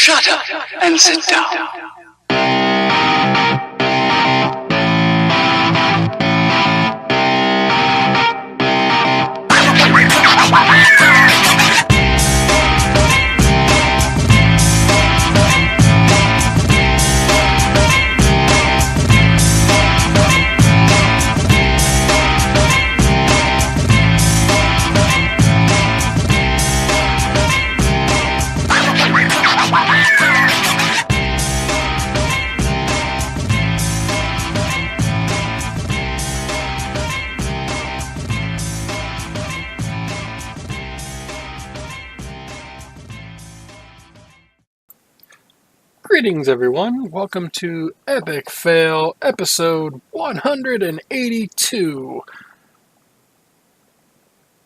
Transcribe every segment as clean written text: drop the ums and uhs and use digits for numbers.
Shut up and sit down. Greetings, everyone. Welcome to Epic Fail, episode 182.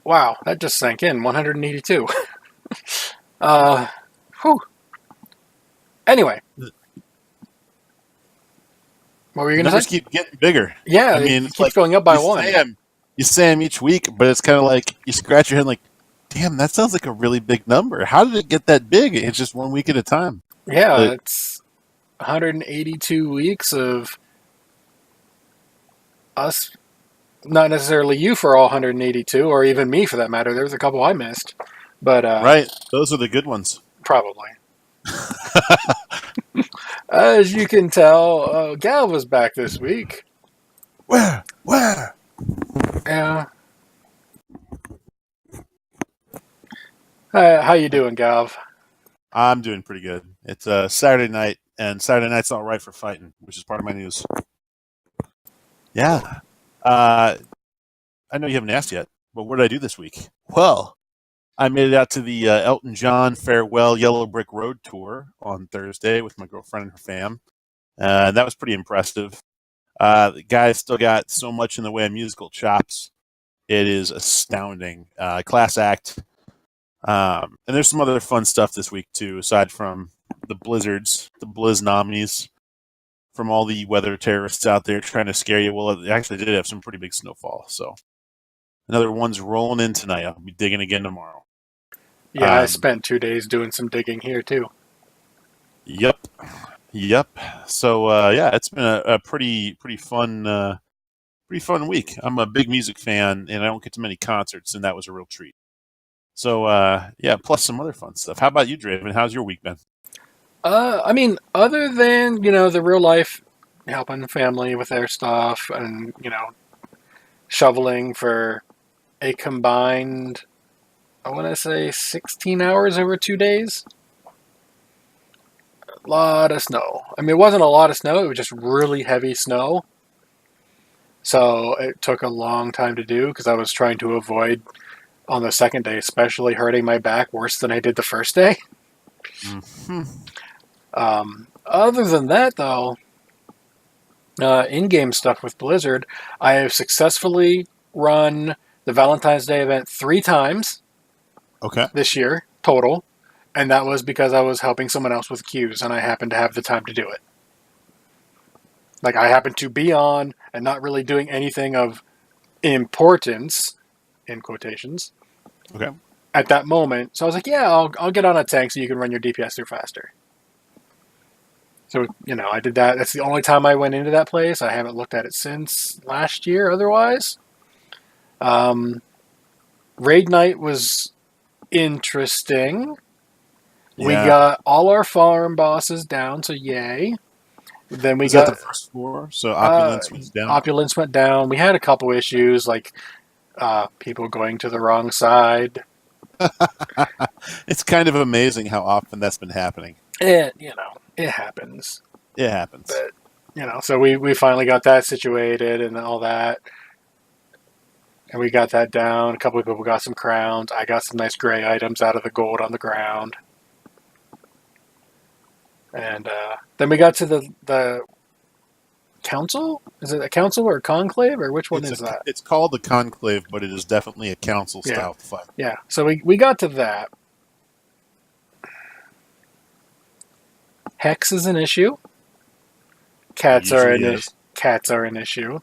Wow, that just sank in. 182. Whew. Anyway. What were you going to say? Numbers keep getting bigger. Yeah, I mean, it keeps going up by one. You say them each week, but it's kind of like you scratch your head like, damn, that sounds like a really big number. How did it get that big? It's just 1 week at a time. Yeah, it's 182 weeks of us, not necessarily you for all 182, or even me for that matter. There was a couple I missed, but right, those are the good ones. Probably. As you can tell, Gal was back this week. Where? Yeah. How you doing, Gav? I'm doing pretty good. It's Saturday night, and Saturday night's all right for fighting, which is part of my news. Yeah. I know you haven't asked yet, but what did I do this week? Well, I made it out to the Elton John Farewell Yellow Brick Road tour on Thursday with my girlfriend and her fam. That was pretty impressive. The guy's still got so much in the way of musical chops. It is astounding. Class act. And there's some other fun stuff this week, too, aside from the blizzards, the bliznamies, from all the weather terrorists out there trying to scare you. Well, it actually did have some pretty big snowfall, so another one's rolling in tonight. I'll be digging again tomorrow. Yeah, I spent 2 days doing some digging here, too. Yep. So, yeah, it's been a pretty fun week. I'm a big music fan, and I don't get to many concerts, and that was a real treat. So, yeah, plus some other fun stuff. How about you, Draven? How's your week been? I mean, other than, the real life, helping the family with their stuff and, shoveling for a combined, I want to say 16 hours over 2 days. A lot of snow. I mean, it wasn't a lot of snow. It was just really heavy snow. So it took a long time to do because I was trying to avoid, on the second day, especially hurting my back worse than I did the first day. Mm-hmm. Other than that, though, in-game stuff with Blizzard, I have successfully run the Valentine's Day event 3 times. Okay. This year, total. And that was because I was helping someone else with queues, and I happened to have the time to do it. Like, I happened to be on and not really doing anything of importance, in quotations, okay, at that moment. So I was like, yeah, I'll get on a tank so you can run your DPS through faster. So, I did that. That's the only time I went into that place. I haven't looked at it since last year otherwise. Raid night was interesting. Yeah. We got all our farm bosses down, so yay. Then we Was got that the first floor? So Opulence went down? Opulence went down. We had a couple issues, like people going to the wrong side. It's kind of amazing how often that's been happening. It happens. It happens. But, so we finally got that situated and all that. And we got that down. A couple of people got some crowns. I got some nice gray items out of the gold on the ground. And then we got to the council? Is it a council or a conclave, or which one is that? It's called the conclave, but it is definitely a council-style fight. Yeah, so we got to that. Hex is an issue. Cats are an issue.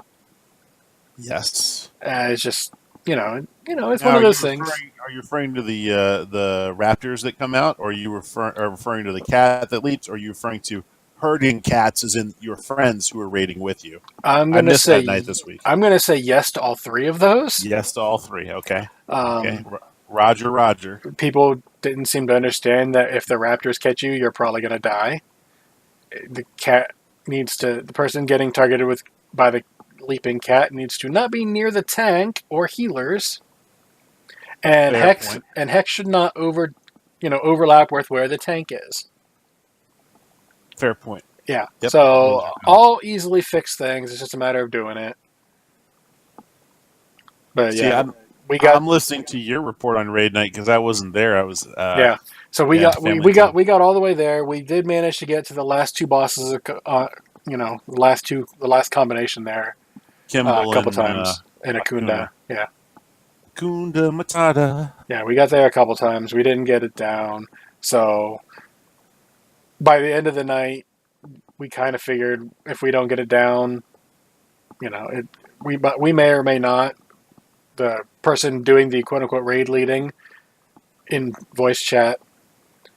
Yes. It's just, it's one of those things. Are you referring to the raptors that come out, or are you referring to the cat that leaps, or are you referring to herding cats, as in your friends who are raiding with you? I'm I gonna missed that say night this week. I'm gonna say yes to all three of those. Yes to all three. Okay. Okay. Um, Roger. Roger. People didn't seem to understand that if the raptors catch you, you're probably gonna die. The cat the person getting targeted by the leaping cat needs to not be near the tank or healers, and Fair point. Hex should not overlap with where the tank is. Fair point. Yeah. Yep. So all easily fixed things. It's just a matter of doing it. But See, yeah, I'm listening to your report on raid night because I wasn't there. I was. Yeah. So we got all the way there. We did manage to get to the last two bosses. The last combination there. Kimball A couple and, times in Akunda. Yeah. Akunda Matata. Yeah, we got there a couple times. We didn't get it down. So by the end of the night, we kind of figured if we don't get it down, we may or may not. The person doing the quote unquote raid leading in voice chat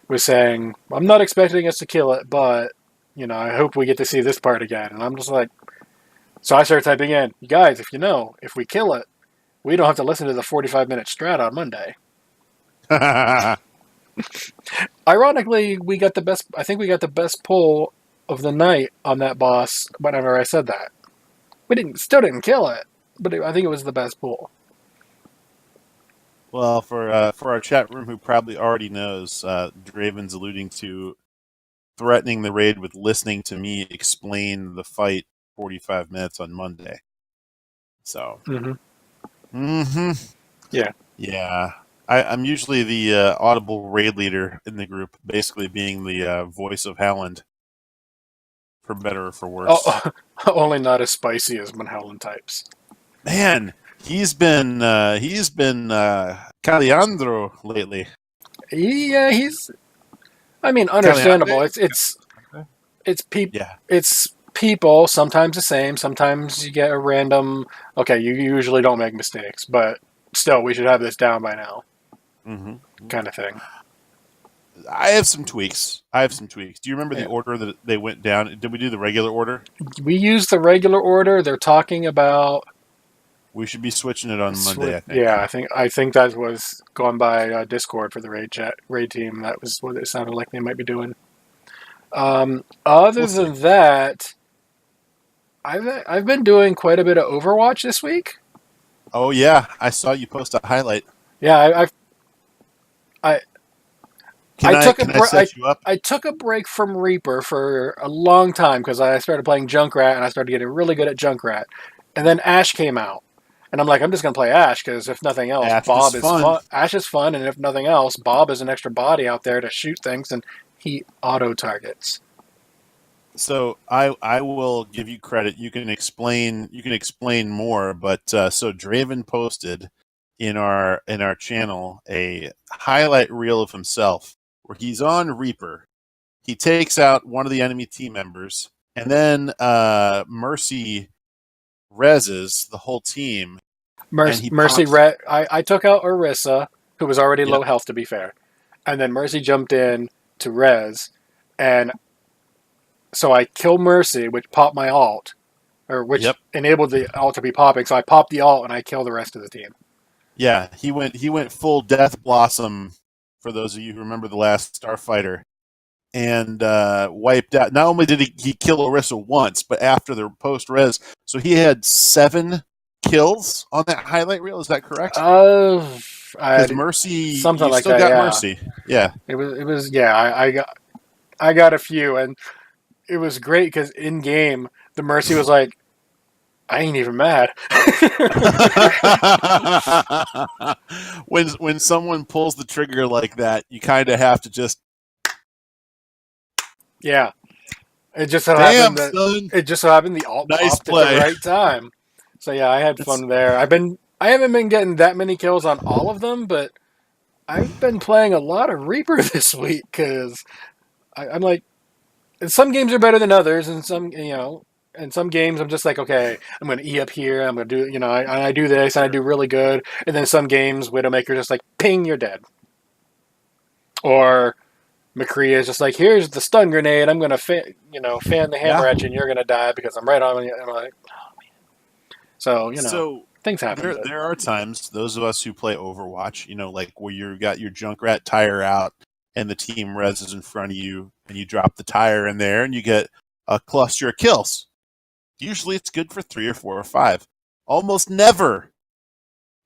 was saying, "I'm not expecting us to kill it, but I hope we get to see this part again." And I'm just like, so I started typing in, "You guys, if we kill it, we don't have to listen to the 45-minute strat on Monday." Ironically, we got the best. I think we got the best pull of the night on that boss. Whenever I said that, we still didn't kill it, but I think it was the best pull. Well, for our chat room, who probably already knows, Draven's alluding to threatening the raid with listening to me explain the fight 45 minutes on Monday. So. Yeah. I'm usually the audible raid leader in the group, basically being the voice of Howland, for better or for worse. Only not as spicy as when Howland types. Man, he's been Caliandro lately. Yeah, understandable. Caliandre? It's people. Yeah. It's people. Sometimes the same. Sometimes you get a random. Okay, you usually don't make mistakes, but still, we should have this down by now. Mm-hmm. Kind of thing. I have some tweaks. Do you remember the order that they went down? Did we do the regular order? We used the regular order. They're talking about. We should be switching it on Monday, I think. Yeah, I think that was going by Discord for the raid team. That was what it sounded like they might be doing. Other than that, I've been doing quite a bit of Overwatch this week. Oh yeah, I saw you post a highlight. Yeah, I took a break from Reaper for a long time because I started playing Junkrat and I started getting really good at Junkrat, and then Ashe came out, and I'm like, I'm just gonna play Ashe because if nothing else, Bob is fun. Ashe is fun, and if nothing else, Bob is an extra body out there to shoot things, and he auto targets. So I will give you credit. You can explain more, but so Draven posted in our channel a highlight reel of himself where he's on Reaper. He takes out one of the enemy team members, and then Mercy reses the whole team. I took out Orisa, who was already low health, to be fair, and then Mercy jumped in to res, and so I killed Mercy, which popped my ult, or which enabled the ult to be popping. So I popped the ult and I killed the rest of the team. Yeah, he went full Death Blossom, for those of you who remember the last Starfighter, and wiped out. Not only did he kill Orisa once, but after the post-res, so he had 7 kills on that highlight reel. Is that correct? Because Mercy, something like still that. Got Mercy. Yeah, it was. Yeah, I got a few, and it was great because in game the Mercy was like, I ain't even mad. when someone pulls the trigger like that, you kind of have to just. Yeah, it just so happened the ult popped at the right time. So yeah, I had fun there. I haven't been getting that many kills on all of them, but I've been playing a lot of Reaper this week because I'm like, some games are better than others, and some in some games, I'm just like, okay, I'm going to E up here. I'm going to do, I do this and I do really good. And then some games, Widowmaker just like, ping, you're dead. Or McCree is just like, here's the stun grenade. I'm going to, fan the hammer at you and you're going to die because I'm right on you. And I'm like, oh, man. So, So things happen. there are times, those of us who play Overwatch, like where you got your Junkrat tire out and the team res is in front of you and you drop the tire in there and you get a cluster of kills. Usually it's good for 3 or 4 or 5. Almost never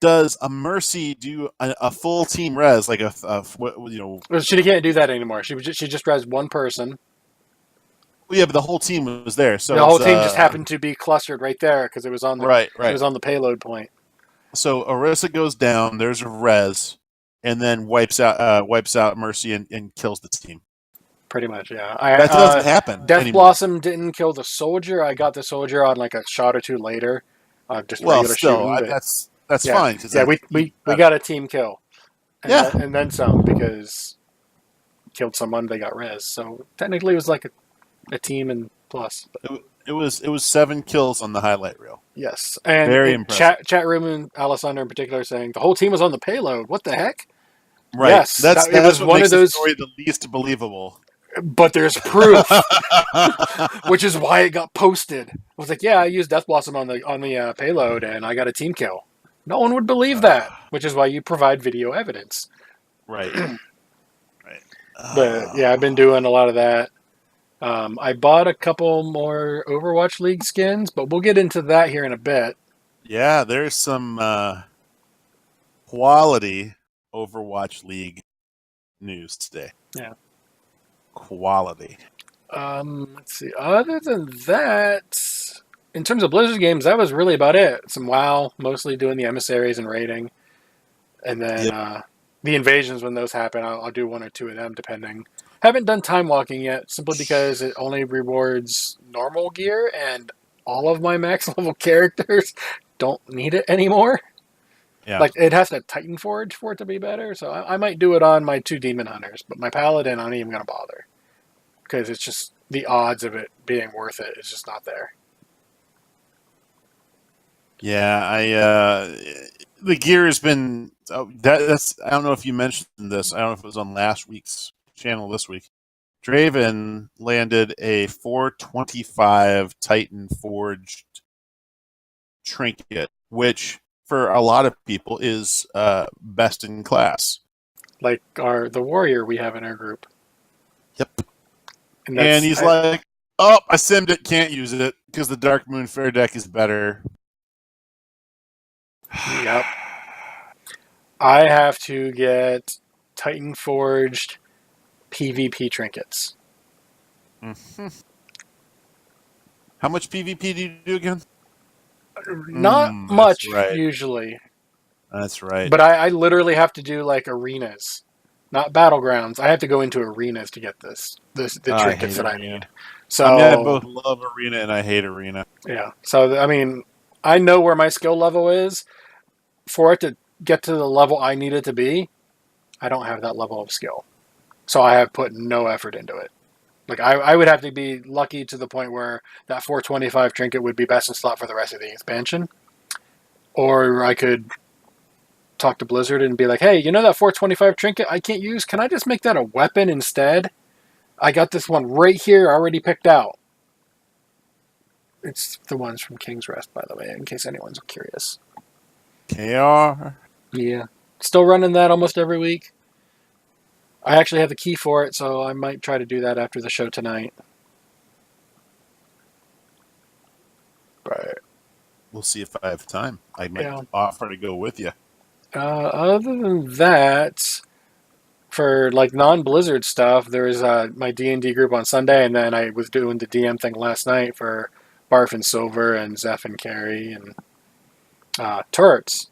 does a Mercy do a full team res, like She can't do that anymore. She just res one person. Well, yeah, but the whole team was there. So the whole team just happened to be clustered right there because it was on the right. It was on the payload point. So Orisa goes down. There's a res, and then wipes out Mercy and kills the team. Pretty much, yeah. That doesn't happen. Death anymore. Blossom didn't kill the soldier. I got the soldier on like a shot or two later. Just regular shooting. That's fine. Yeah, we got a team kill. And then some because killed someone. They got res. So technically, it was like a team and plus. It was 7 kills on the highlight reel. Yes, and very impressive. Chat room and Alessandro in particular saying the whole team was on the payload. What the heck? Right. Yes, that's it was what one makes of those. The story the least believable. But there's proof, which is why it got posted. I was like, yeah, I used Death Blossom on the payload, and I got a team kill. No one would believe that, which is why you provide video evidence. Right. Right. But yeah, I've been doing a lot of that. I bought a couple more Overwatch League skins, but we'll get into that here in a bit. Yeah, there's some quality Overwatch League news today. Yeah. Quality. Let's see. Other than that, in terms of Blizzard games, that was really about it. Some WoW, mostly doing the emissaries and raiding. And then the invasions, when those happen, I'll do 1 or 2 of them, depending. Haven't done time walking yet, simply because it only rewards normal gear, and all of my max level characters don't need it anymore. Yeah. Like, it has to Titan Forge for it to be better, so I might do it on my 2 Demon Hunters, but my Paladin, I'm not even going to bother. Because it's just, the odds of it being worth it is just not there. Yeah, the gear has been... that's I don't know if you mentioned this. I don't know if it was on last week's channel this week. Draven landed a 425 Titan Forged trinket, which for a lot of people is best in class. Like the warrior we have in our group. Yep. And he's like, oh, I simmed it, can't use it because the Dark Moon Fair deck is better. Yep. I have to get Titan Forged PvP trinkets. Mm-hmm. How much PvP do you do again? Not much, usually. That's right. But I literally have to do like arenas, not battlegrounds. I have to go into arenas to get the trinkets that I need. So I both love arena and I hate arena. Yeah. So I know where my skill level is. For it to get to the level I need it to be, I don't have that level of skill. So I have put no effort into it. Like, I would have to be lucky to the point where that 425 trinket would be best in slot for the rest of the expansion. Or I could talk to Blizzard and be like, hey, that 425 trinket I can't use? Can I just make that a weapon instead? I got this one right here already picked out. It's the ones from King's Rest, by the way, in case anyone's curious. KR? Yeah. Still running that almost every week. I actually have the key for it, so I might try to do that after the show tonight. But we'll see if I have time. I might offer to go with you. Other than that, for like non-Blizzard stuff, there is my D&D group on Sunday, and then I was doing the DM thing last night for Barf and Silver and Zeph and Carrie and Turrets.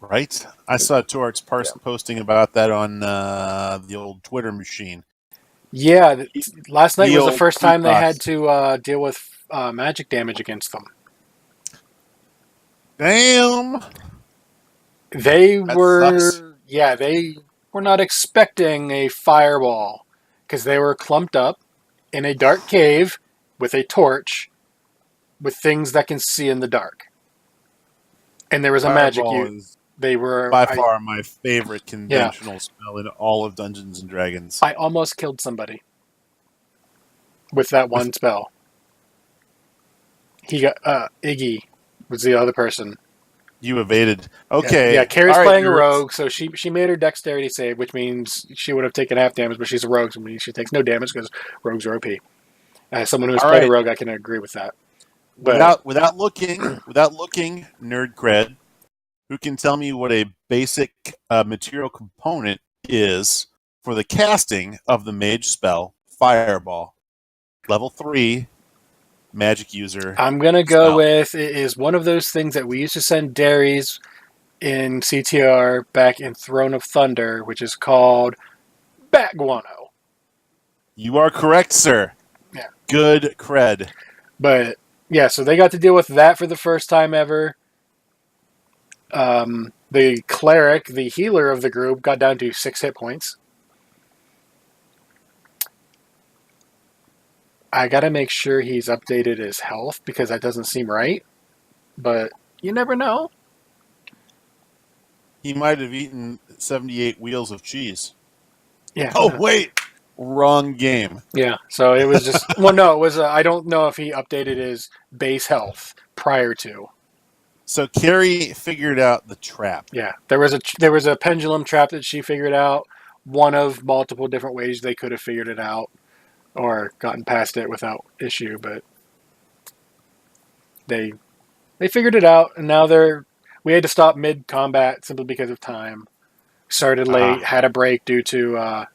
Right. I saw Torx posting about that on the old Twitter machine. Yeah, last night was the first time they had to deal with magic damage against them. Damn. They were not expecting a fireball because they were clumped up in a dark cave with a torch with things that can see in the dark. And there was a Fireball is They were by far my favorite Yeah. conventional spell in all of Dungeons and Dragons. I almost killed somebody with that one spell. He got Iggy was the other person. You evaded. Okay. Yeah, Carrie's All right, playing a nerds. rogue, so she made her dexterity save, which means she would have taken half damage, but she's a rogue, so she takes no damage because rogues are OP. As someone who has All played a right. rogue, I can agree with that. But Without looking, nerd cred, who can tell me what a basic material component is for the casting of the mage spell Fireball, level 3, magic user? I'm gonna go spell. with it is one of those things that we used to send Darius in CTR back in Throne of Thunder, which is called Bat Guano. You are correct, sir. Yeah. Good cred. But yeah, so they got to deal with that for the first time ever. The cleric, the healer of the group, got down to 6 hit points. I gotta make sure he's updated his health because that doesn't seem right. But you never know. He might have eaten 78 wheels of cheese. Yeah. Oh, wait. Wrong game. Yeah. So it was just well, no, it was. I don't know if he updated his base health prior to. So Carrie figured out the trap. Yeah, there was a pendulum trap that she figured out. One of multiple different ways they could have figured it out or gotten past it without issue, but they figured it out, and now we had to stop mid combat simply because of time. Started late, had a break due to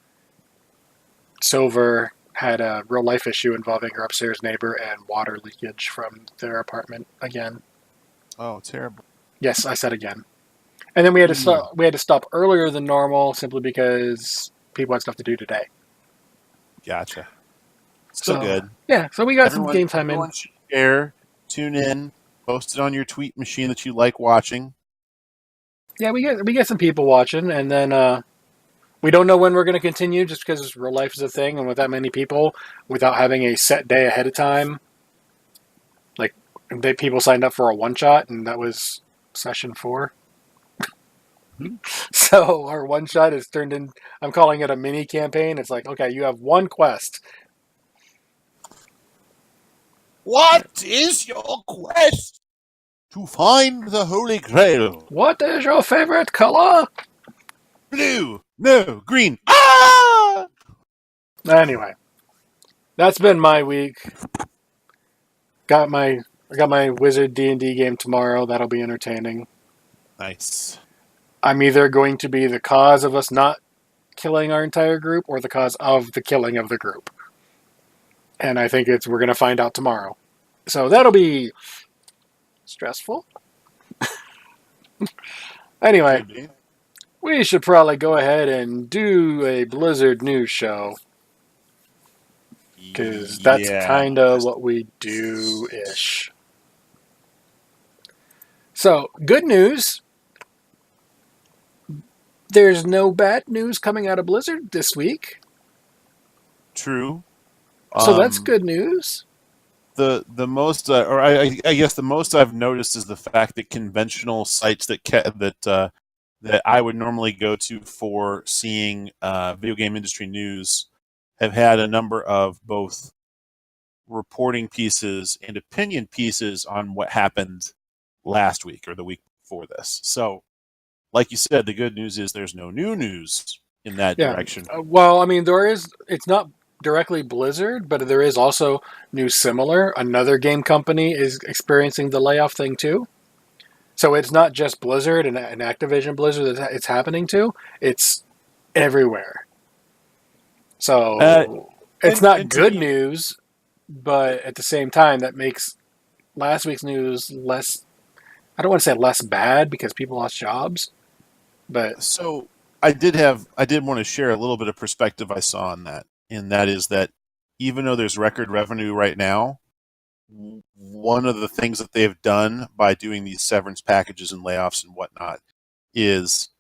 Silver had a real life issue involving her upstairs neighbor and water leakage from their apartment again. Oh, terrible. Yes, I said again. And then we had to stop earlier than normal simply because people had stuff to do today. Gotcha. Still So, good. Yeah, so we got some game time in. Everyone should share, tune in, post it on your tweet machine that you like watching. Yeah, we get some people watching, and then we don't know when we're going to continue just because real life is a thing, and with that many people, without having a set day ahead of time, like people signed up for a one shot, and that was session 4. So our one shot is turned in. I'm calling it a mini campaign. It's like, okay, you have one quest. What is your quest? To find the Holy Grail. What is your favorite color? Blue. No, green. Ah! Anyway, that's been my week. I got my Wizard D&D game tomorrow. That'll be entertaining. Nice. I'm either going to be the cause of us not killing our entire group or the cause of the killing of the group. And I think we're going to find out tomorrow. So that'll be stressful. Anyway, we should probably go ahead and do a Blizzard news show. Because that's kind of what we do-ish. So, good news. There's no bad news coming out of Blizzard this week. True. So that's good news. The most, I guess the most I've noticed is the fact that conventional sites that I would normally go to for seeing video game industry news have had a number of both reporting pieces and opinion pieces on what happened last week or the week before this. So, like you said, the good news is there's no new news in that direction. Well, I mean, it's not directly Blizzard, but there is also news similar. Another game company is experiencing the layoff thing too. So it's not just Blizzard and Activision Blizzard that it's happening to. It's everywhere. So it's not good news, but at the same time, that makes last week's news less, I don't want to say less bad because people lost jobs. But so I did want to share a little bit of perspective I saw on that. And that is that even though there's record revenue right now, one of the things that they've done by doing these severance packages and layoffs and whatnot is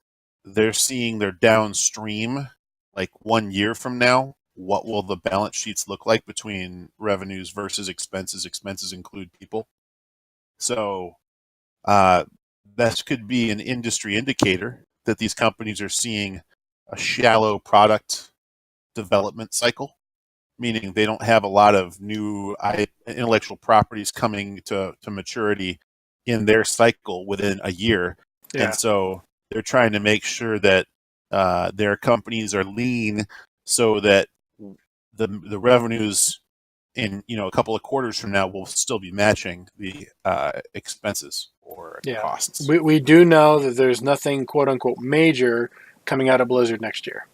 they're seeing their downstream, like 1 year from now, what will the balance sheets look like between revenues versus expenses? Expenses include people. So that could be an industry indicator that these companies are seeing a shallow product development cycle, meaning they don't have a lot of new intellectual properties coming to maturity in their cycle within a year. Yeah. And so they're trying to make sure that their companies are lean so that the revenues in a couple of quarters from now will still be matching the expenses or Yeah. costs. We do know that there's nothing quote unquote major coming out of Blizzard next year.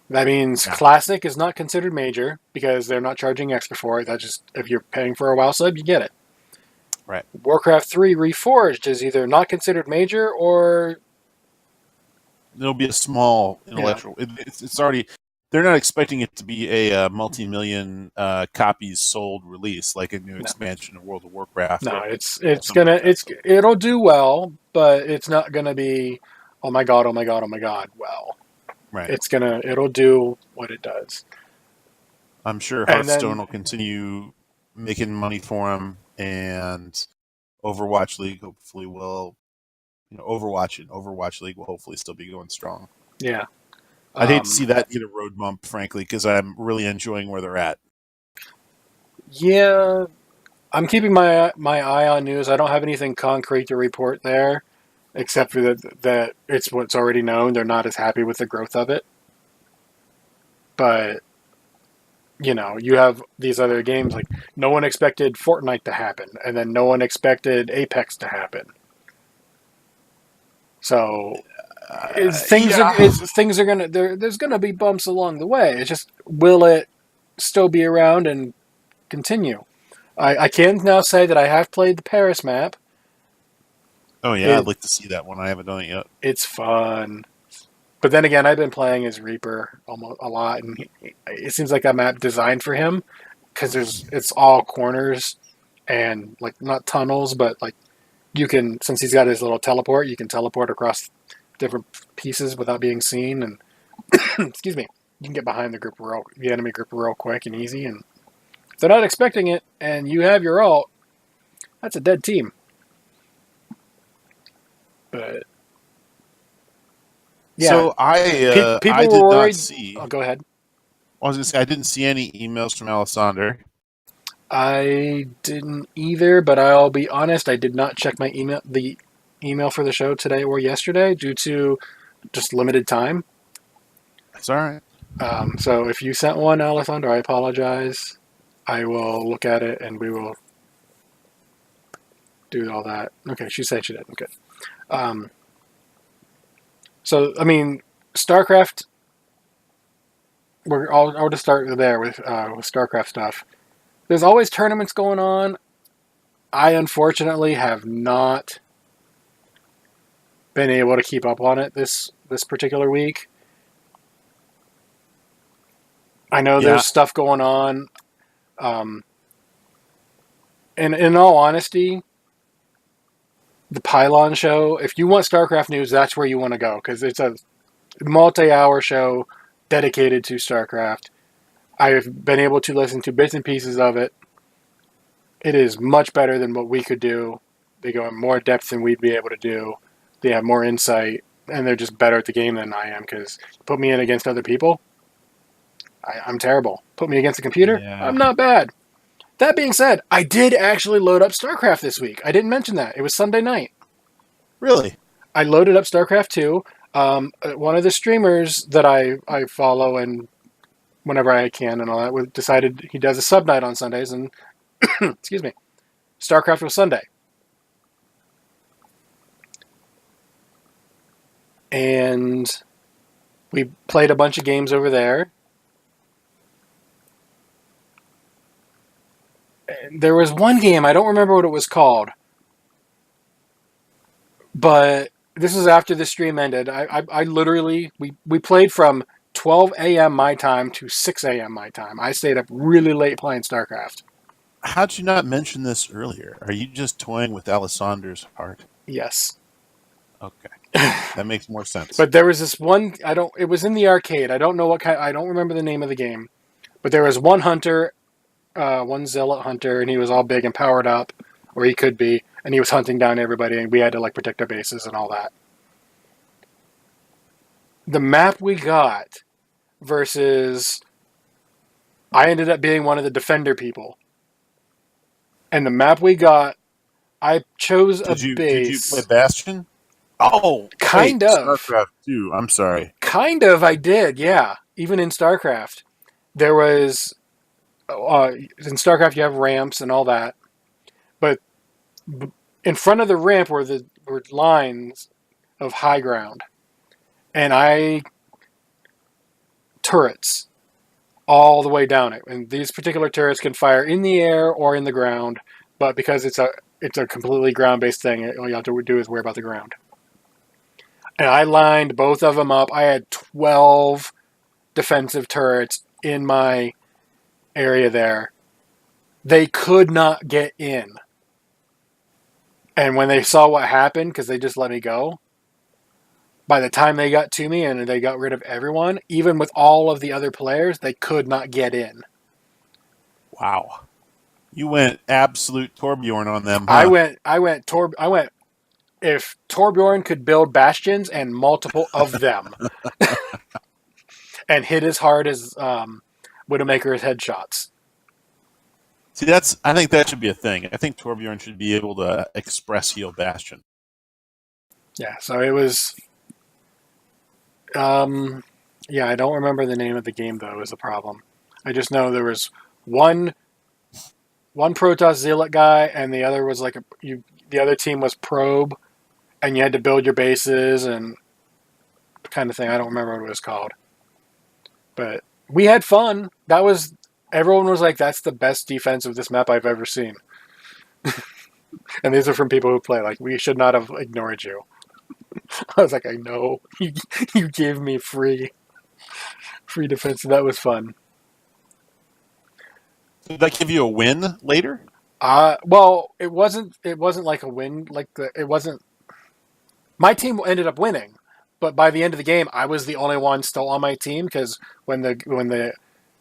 That means Yeah. Classic is not considered major because they're not charging extra for it. That's just, if you're paying for a WoW sub, you get it. Right. Warcraft 3 Reforged is either not considered major or There'll be a small intellectual. It's already. They're not expecting it to be a multi-million copies sold release like a new expansion of World of Warcraft. no. It'll do well, but it's not gonna be oh my god well. Right. It'll do what it does. I'm sure And Hearthstone then- will continue making money for them, and Overwatch League hopefully will. Overwatch and Overwatch League will hopefully still be going strong. Yeah. I'd hate to see that get a road bump, frankly, because I'm really enjoying where they're at. Yeah, I'm keeping my eye on news. I don't have anything concrete to report there, except for that it's what's already known. They're not as happy with the growth of it. But, you have these other games, like no one expected Fortnite to happen, and then no one expected Apex to happen. So things are gonna there's gonna be bumps along the way. It's just, will it still be around and continue? I can now say that I have played the Paris map. Oh yeah, I'd like to see that one. I haven't done it yet. It's fun, but then again, I've been playing as Reaper almost a lot, and it seems like a map designed for him because it's all corners and like not tunnels, but like you can, since he's got his little teleport, you can teleport across different pieces without being seen, and excuse me, you can get behind the enemy group real quick and easy, and if they're not expecting it and you have your ult, that's a dead team. But yeah, so I people I were did worried. not see. Oh, go ahead. I was going to say I didn't see any emails from Alessander. I didn't either, but I'll be honest, I did not check the email for the show today or yesterday due to just limited time. It's all right. So if you sent one, Alessandro, I apologize. I will look at it and we will do all that. Okay, she said she did. Okay. So, I mean, StarCraft, I'll just start there with StarCraft stuff. There's always tournaments going on. I unfortunately have not been able to keep up on it this particular week. I know there's stuff going on. And in all honesty, the Pylon show, if you want StarCraft news, that's where you want to go, because it's a multi-hour show dedicated to StarCraft. I've been able to listen to bits and pieces of it. It is much better than what we could do. They go in more depth than we'd be able to do. They have more insight, and they're just better at the game than I am, because put me in against other people, I'm terrible. Put me against a computer, I'm not bad. That being said, I did actually load up StarCraft this week. I didn't mention that. It was Sunday night. Really? I loaded up StarCraft 2. One of the streamers that I follow and whenever I can and all that decided he does a sub night on Sundays, and excuse me, StarCraft was Sunday. And we played a bunch of games over there. There was one game, I don't remember what it was called, but this is after the stream ended. I literally, we played from 12 a.m. my time to 6 a.m. my time. I stayed up really late playing StarCraft. How'd you not mention this earlier? Are you just toying with Alessander's heart? Yes. Okay. That makes more sense. But there was this one, it was in the arcade. I don't know what kind, I don't remember the name of the game, but there was one hunter, one zealot hunter, and he was all big and powered up. or he could be, and he was hunting down everybody, and we had to like protect our bases and all that. The map we got versus I ended up being one of the defender people. And the map we got, I chose a Did you base. play Bastion? Oh, Kind wait, of. StarCraft 2. I'm sorry. Kind of, I did, yeah. Even in StarCraft. There was... in StarCraft, you have ramps and all that. But in front of the ramp were lines of high ground. And turrets all the way down it. And these particular turrets can fire in the air or in the ground. But because it's a completely ground-based thing, all you have to do is worry about the ground. And I lined both of them up. I had 12 defensive turrets in my area there. They could not get in. And when they saw what happened, because they just let me go, by the time they got to me and they got rid of everyone, even with all of the other players, they could not get in. Wow. You went absolute Torbjorn on them, huh? I went if Torbjorn could build bastions and multiple of them and hit as hard as Widowmaker's headshots. See, I think that should be a thing. I think Torbjorn should be able to express heal Bastion. Yeah, so it was... yeah, I don't remember the name of the game, though, is the problem. I just know there was one Protoss Zealot guy, and the other was like the other team was Probe, and you had to build your bases and kind of thing. I don't remember what it was called. But we had fun. Everyone was like, that's the best defense of this map I've ever seen. And these are from people who play. Like, we should not have ignored you. I was like, I know. You gave me free defense. That was fun. Did that give you a win later? Well, it wasn't like a win. It wasn't. My team ended up winning, but by the end of the game, I was the only one still on my team because when the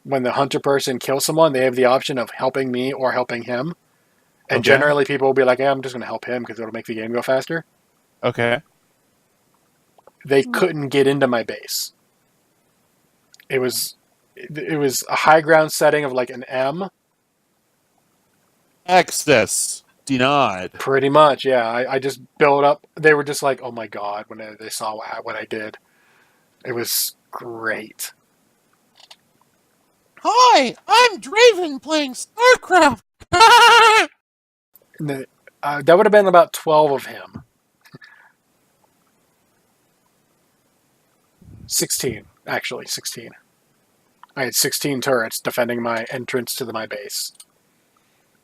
hunter person kills someone, they have the option of helping me or helping him. And generally, people will be like, "Hey, I'm just going to help him because it'll make the game go faster." Okay. They couldn't get into my base. It was a high ground setting of like an M. Access denied. Pretty much, yeah. I just built up. They were just like, "Oh my god!" When they saw what I did, it was great. Hi, I'm Draven playing StarCraft. And that would have been about 12 of him. 16, actually, 16. I had 16 turrets defending my entrance to my base.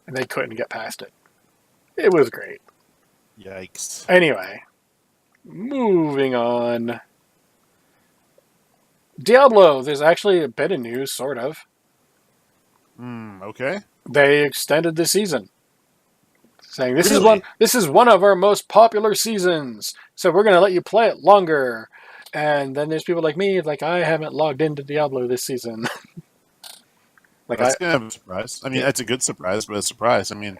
And they couldn't get past it. It was great. Yikes. Anyway, moving on. Diablo, there's actually a bit of news, sort of. Okay. They extended the season. Saying this is one of our most popular seasons, so we're going to let you play it longer. And then there's people like me, like I haven't logged into Diablo this season. That's kind of a surprise. I mean, that's a good surprise, but a surprise. I mean,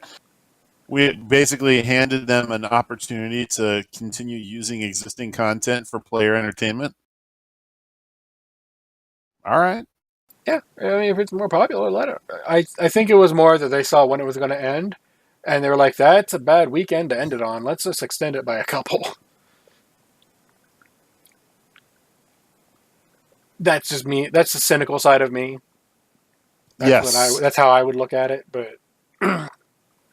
we basically handed them an opportunity to continue using existing content for player entertainment. All right. Yeah, I mean, if it's more popular, let it. I think it was more that they saw when it was going to end, and they were like, that's a bad weekend to end it on. Let's just extend it by a couple. That's just me. That's the cynical side of me. That's how I would look at it, but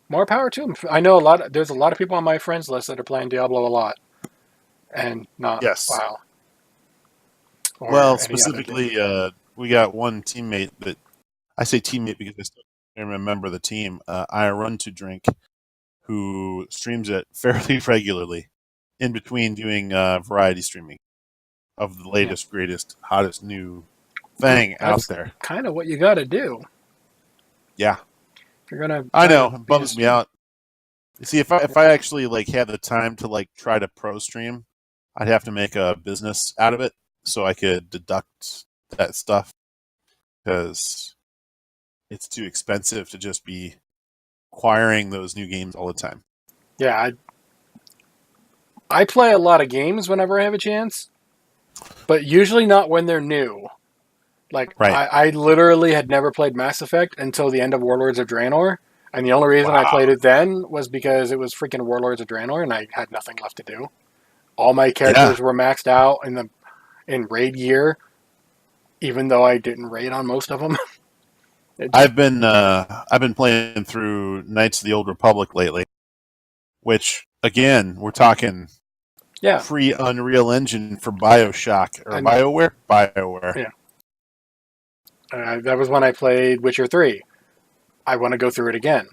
more power to them. I know there's a lot of people on my friends list that are playing Diablo a lot, and not WoW. Well, specifically, we got one teammate that I say teammate because I still remember the team. I run to drink, who streams it fairly regularly, in between doing variety streaming of the latest, greatest, hottest new thing out there. Kind of what you got to do. Yeah, if you're gonna. I know it bums me out. You see, if I actually like had the time to like try to pro stream, I'd have to make a business out of it so I could deduct that stuff because it's too expensive to just be acquiring those new games all the time. Yeah, I play a lot of games whenever I have a chance, but usually not when they're new. Like, Right. I literally had never played Mass Effect until the end of Warlords of Draenor, and the only reason I Wow. played it then was because it was freaking Warlords of Draenor, and I had nothing left to do. All my characters were maxed out in raid gear, even though I didn't raid on most of them. I've been playing through Knights of the Old Republic lately, which again we're talking pre-Unreal Engine for BioShock or BioWare. Yeah. That was when I played Witcher 3. I want to go through it again.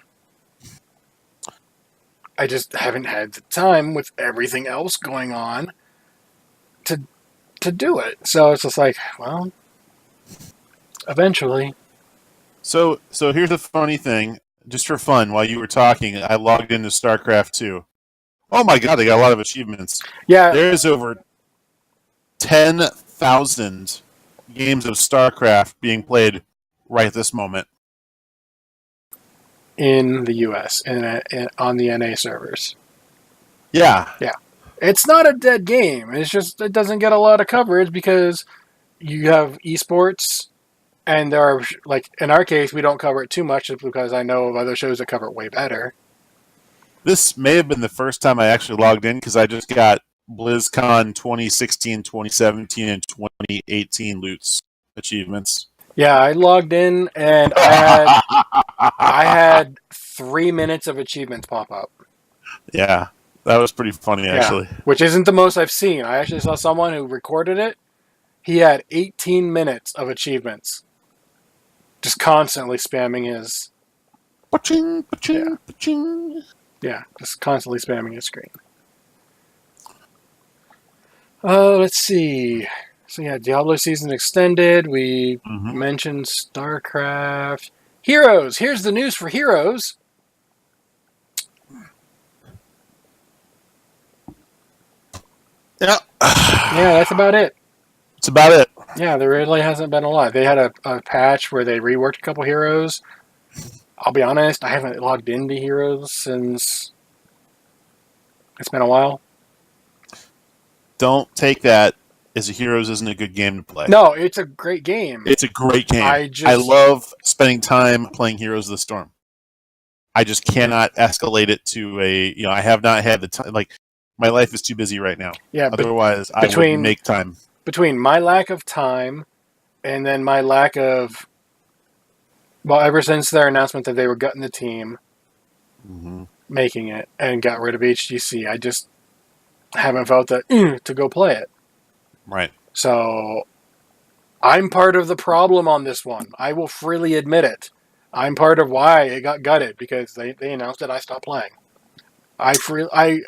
I just haven't had the time with everything else going on to do it. So it's just like, well, eventually. So here's the funny thing. Just for fun, while you were talking, I logged into StarCraft 2. Oh my god, they got a lot of achievements. Yeah. There's over 10,000 games of StarCraft being played right this moment. In the US, on the NA servers. Yeah. Yeah. It's not a dead game. It's just it doesn't get a lot of coverage because you have esports, and there are, like, in our case, we don't cover it too much because I know of other shows that cover it way better. This may have been the first time I actually logged in because I just got BlizzCon 2016, 2017, and 2018 loots achievements. Yeah, I logged in and I had 3 minutes of achievements pop up. Yeah, that was pretty funny, actually. Yeah, which isn't the most I've seen. I actually saw someone who recorded it. He had 18 minutes of achievements. Just constantly spamming his... Ba-ching, ba-ching, ba-ching. Yeah, just constantly spamming his screen. Let's see. So yeah, Diablo Season Extended. We mentioned StarCraft. Heroes. Here's the news for Heroes. Yeah. Yeah, that's about it. That's about it. Yeah, there really hasn't been a lot. They had a patch where they reworked a couple heroes. I'll be honest, I haven't logged into Heroes since... It's been a while. Don't take that as a Heroes isn't a good game to play. No, it's a great game. It's a great game. I love spending time playing Heroes of the Storm. I just cannot escalate it to a... I have not had the time... Like, my life is too busy right now. Yeah, otherwise, I would make time. Between my lack of time and then my lack of... Well, ever since their announcement that they were gutting the team, making it, and got rid of HGC, I just haven't felt that to go play it. Right. So, I'm part of the problem on this one. I will freely admit it. I'm part of why it got gutted, because they announced that I stopped playing. I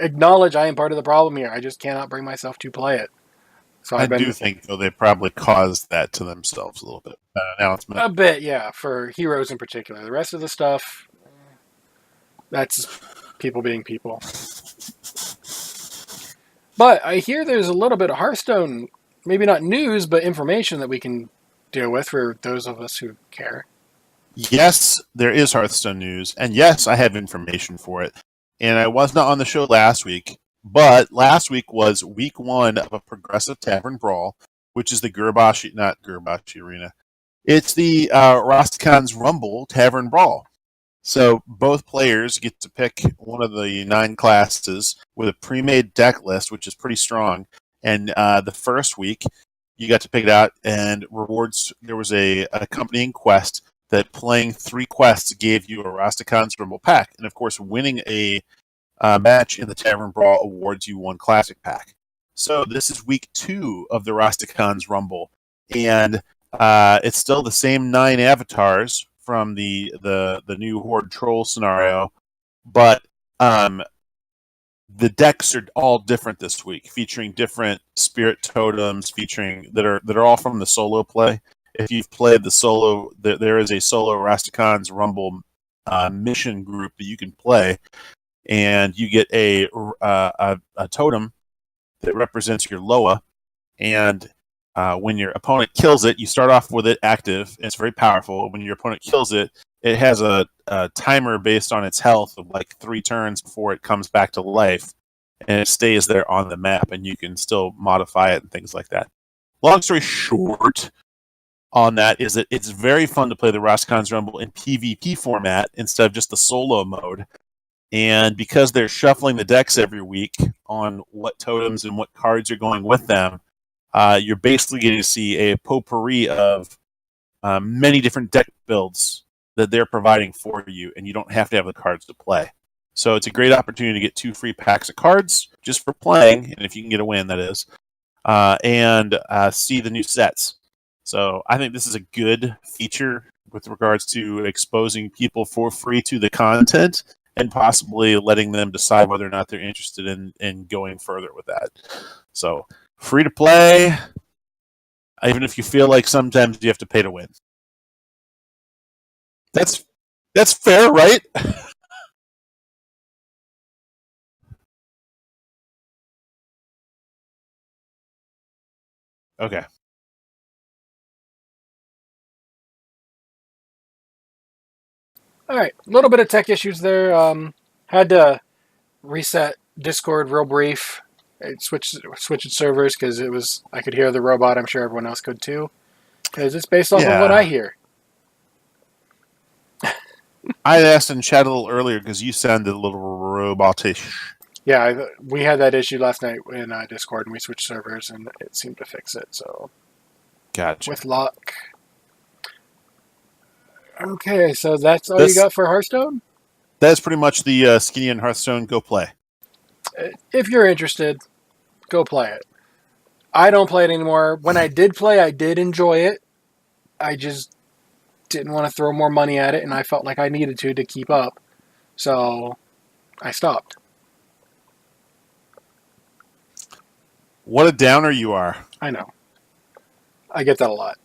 acknowledge I am part of the problem here. I just cannot bring myself to play it. So I do think, though, they probably caused that to themselves a little bit. That announcement. A bit, yeah, for Heroes in particular. The rest of the stuff, that's people being people. But I hear there's a little bit of Hearthstone, maybe not news, but information that we can deal with for those of us who care. Yes, there is Hearthstone news, and yes, I have information for it. And I was not on the show last week, but last week was week 1 of a Progressive Tavern Brawl, which is the not Gurbashi Arena. It's the Rastakhan's Rumble Tavern Brawl. So both players get to pick one of the 9 classes with a pre-made deck list, which is pretty strong. And the first week, you got to pick it out, and rewards. There was a accompanying quest that playing 3 quests gave you a Rastakhan's Rumble pack. And of course, winning a match in the Tavern Brawl awards you 1 classic pack. So this is week 2 of the Rastakhan's Rumble, and it's still the same 9 avatars from the new Horde Troll scenario, but the decks are all different this week, featuring different spirit totems, that are all from the solo play. If you've played the solo, there is a solo Rastakhan's Rumble mission group that you can play, and you get a totem that represents your Loa, and when your opponent kills it, you start off with it active, and it's very powerful. When your opponent kills it, it has a timer based on its health of like 3 turns before it comes back to life, and it stays there on the map, and you can still modify it and things like that. Long story short on that is that it's very fun to play the Roscons Rumble in PvP format instead of just the solo mode. And because they're shuffling the decks every week on what totems and what cards are going with them, you're basically getting to see a potpourri of many different deck builds that they're providing for you, and you don't have to have the cards to play. So it's a great opportunity to get 2 free packs of cards just for playing, and if you can get a win, that is, and see the new sets. So I think this is a good feature with regards to exposing people for free to the content and possibly letting them decide whether or not they're interested in going further with that. So free to play, even if you feel like sometimes you have to pay to win. That's fair, right? Okay. All right, a little bit of tech issues there. Had to reset Discord real brief. It switched servers because I could hear the robot. I'm sure everyone else could too, because it's based off of what I hear. I asked in chat a little earlier because you sounded a little robotish. Yeah, we had that issue last night in Discord, and we switched servers, and it seemed to fix it. So, Gotcha. with luck. Okay, so that's all you got for Hearthstone? That's pretty much the Skinny and Hearthstone. Go play. If you're interested, go play it. I don't play it anymore. When I did play, I did enjoy it. I just didn't want to throw more money at it, and I felt like I needed to keep up. So, I stopped. What a downer you are. I know. I get that a lot.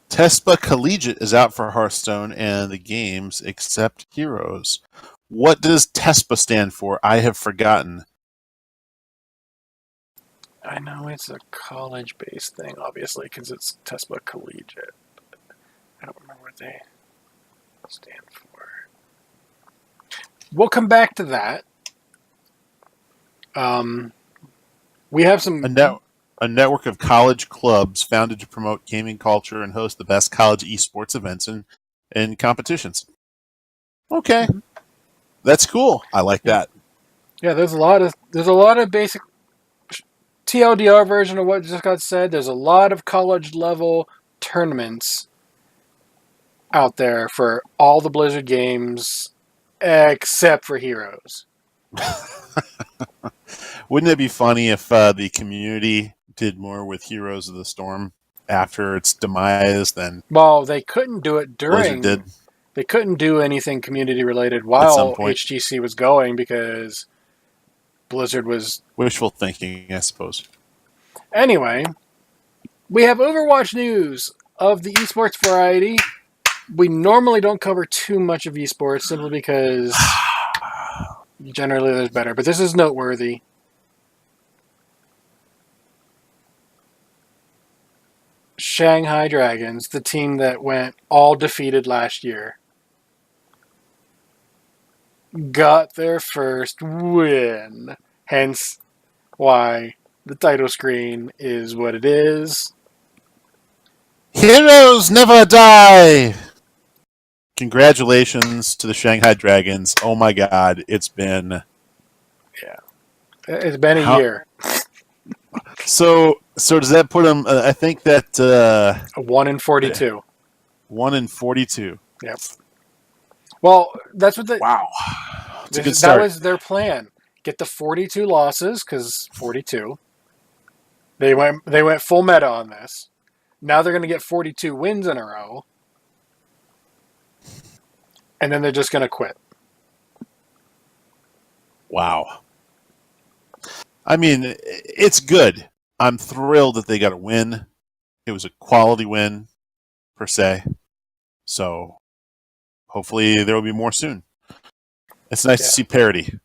Tespa Collegiate is out for Hearthstone and the games except Heroes. What does TESPA stand for? I have forgotten. I know it's a college-based thing, obviously, because it's TESPA Collegiate. I don't remember what they stand for. We'll come back to that. We have some... A network of college clubs founded to promote gaming culture and host the best college esports events and competitions. Okay. That's cool. I like that. Yeah, there's a lot of basic TLDR version of what just got said. There's a lot of college level tournaments out there for all the Blizzard games except for Heroes. Wouldn't it be funny if the community did more with Heroes of the Storm after its demise than Well, they couldn't do it Blizzard did? They couldn't do anything community related while HGC was going because Blizzard was... Wishful thinking, I suppose. Anyway, we have Overwatch news of the esports variety. We normally don't cover too much of esports simply because generally there's better, but this is noteworthy. Shanghai Dragons, the team that went all defeated last year, got their first win. Hence why the title screen is what it is. Heroes never die! Congratulations to the Shanghai Dragons. Oh my god, it's been... Yeah. It's been a year. So does that put them... I think that... a 1 in 42. 1 in 42. Yep. Well, that's what Wow. It's a good start. That was their plan. Get the 42 losses, because 42. They went full meta on this. Now they're going to get 42 wins in a row. And then they're just going to quit. Wow. I mean, it's good. I'm thrilled that they got a win. It was a quality win, per se. So, hopefully there will be more soon. It's nice to see parity.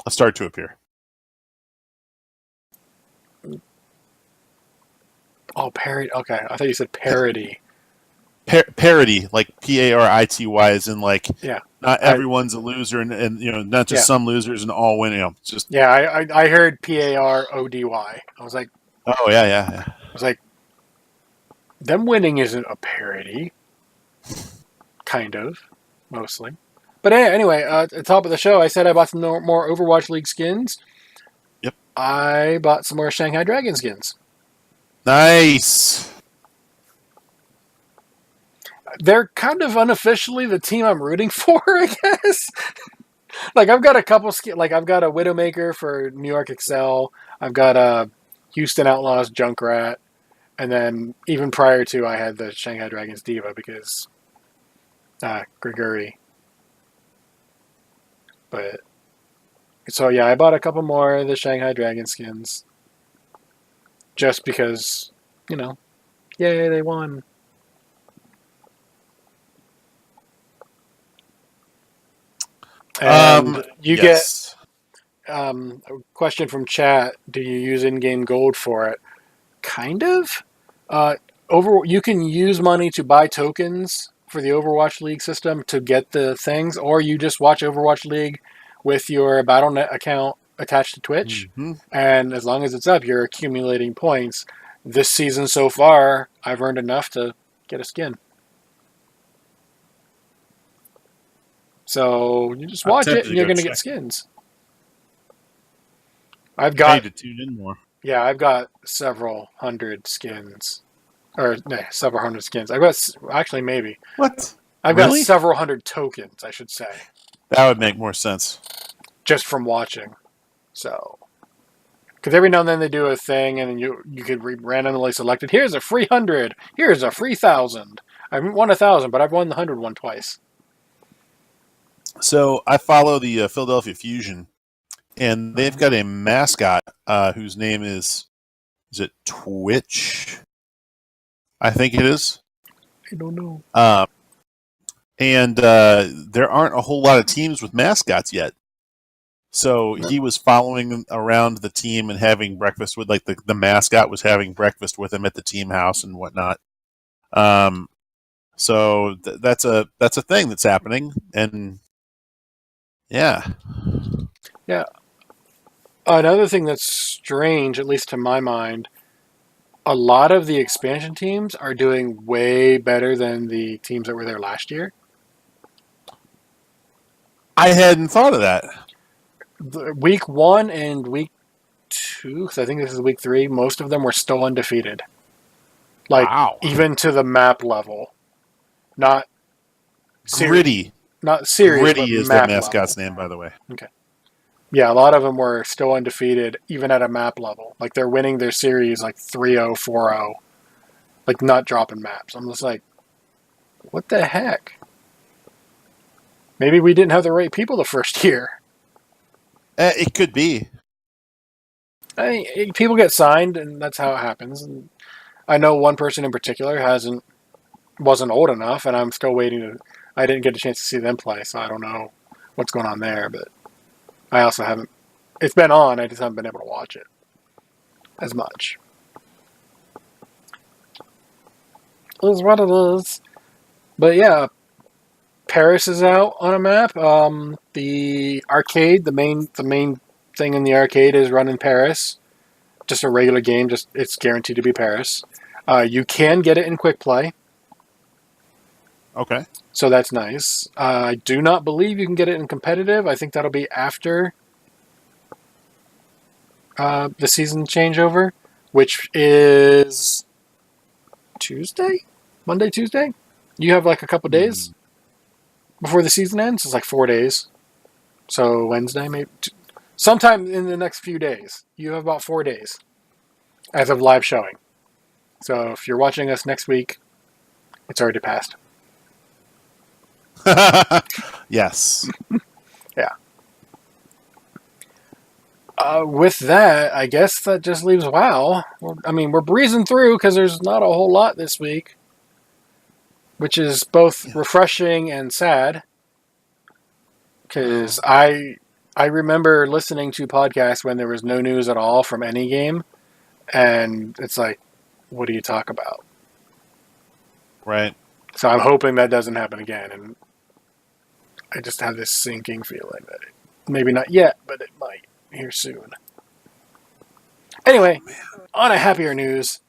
I'll start to appear. Oh, parody. Okay, I thought you said parody. parity, like parity, is in like Yeah. not everyone's a loser, and not just some losers and all win. Just I heard PARODY. I was like, oh yeah. them winning isn't a parody. Kind of, mostly. But anyway, at the top of the show, I said I bought some more Overwatch League skins. Yep. I bought some more Shanghai Dragon skins. Nice. They're kind of unofficially the team I'm rooting for, I guess. Like, I've got a couple skins. Like, I've got a Widowmaker for New York Excel. I've got a Houston Outlaws Junkrat. And then, even prior to, I had the Shanghai Dragons Diva because Grigori. But, so yeah, I bought a couple more of the Shanghai Dragon skins. Just because, yay, they won. And you yes. get a question from chat. Do you use in-game gold for it? Kind of. You can use money to buy tokens for the Overwatch League system to get the things, or you just watch Overwatch League with your Battle.net account attached to Twitch. Mm-hmm. And as long as it's up, you're accumulating points. This season so far, I've earned enough to get a skin. So you just watch it and you're going to get skins. I've got I need to tune in more. Yeah, I've got several hundred skins. Or, no, several hundred skins. I've got, actually, maybe. What? I've got several hundred tokens, I should say. That would make more sense. Just from watching. So. Because every now and then they do a thing and you could randomly select it. Here's a free 100. Here's a free 1,000. I haven't won 1,000, but I've won the 100 one twice. So I follow the Philadelphia Fusion, and they've got a mascot whose name is it Twitch? I think it is. I don't know. And there aren't a whole lot of teams with mascots yet. So he was following around the team and having breakfast with, like, the mascot was having breakfast with him at the team house and whatnot. So that's a thing that's happening, and yeah. Another thing that's strange, at least to my mind, a lot of the expansion teams are doing way better than the teams that were there last year. I hadn't thought of that. Week 1 and week 2, because I think this is week 3, most of them were still undefeated. Like, wow. Even to the map level. Not Gritty. Not series, Gritty is that mascot's name, by the way. Okay. Yeah, a lot of them were still undefeated, even at a map level. Like, they're winning their series, like, 3-0, 4-0. Like, not dropping maps. I'm just like, what the heck? Maybe we didn't have the right people the first year. It could be. People get signed, and that's how it happens. And I know one person in particular wasn't old enough, and I'm still waiting I didn't get a chance to see them play, so I don't know what's going on there. But I also haven't. It's been on. I just haven't been able to watch it as much. It is what it is. But yeah, Paris is out on a map. The arcade, the main thing in the arcade is run in Paris. Just a regular game. It's guaranteed to be Paris. You can get it in quick play. Okay. So that's nice. I do not believe you can get it in competitive. I think that'll be after the season changeover, which is Monday, Tuesday. You have like a couple days before the season ends. It's like 4 days. So Wednesday, maybe sometime in the next few days. You have about 4 days as of live showing. So if you're watching us next week, it's already passed. Yes. Yeah. With that, I guess that just leaves WoW. We're breezing through because there's not a whole lot this week, which is both refreshing and sad. Because I remember listening to podcasts when there was no news at all from any game, and it's like, what do you talk about? Right. So I'm hoping that doesn't happen again, and I just have this sinking feeling that maybe not yet, but it might here soon. Anyway, on a happier news,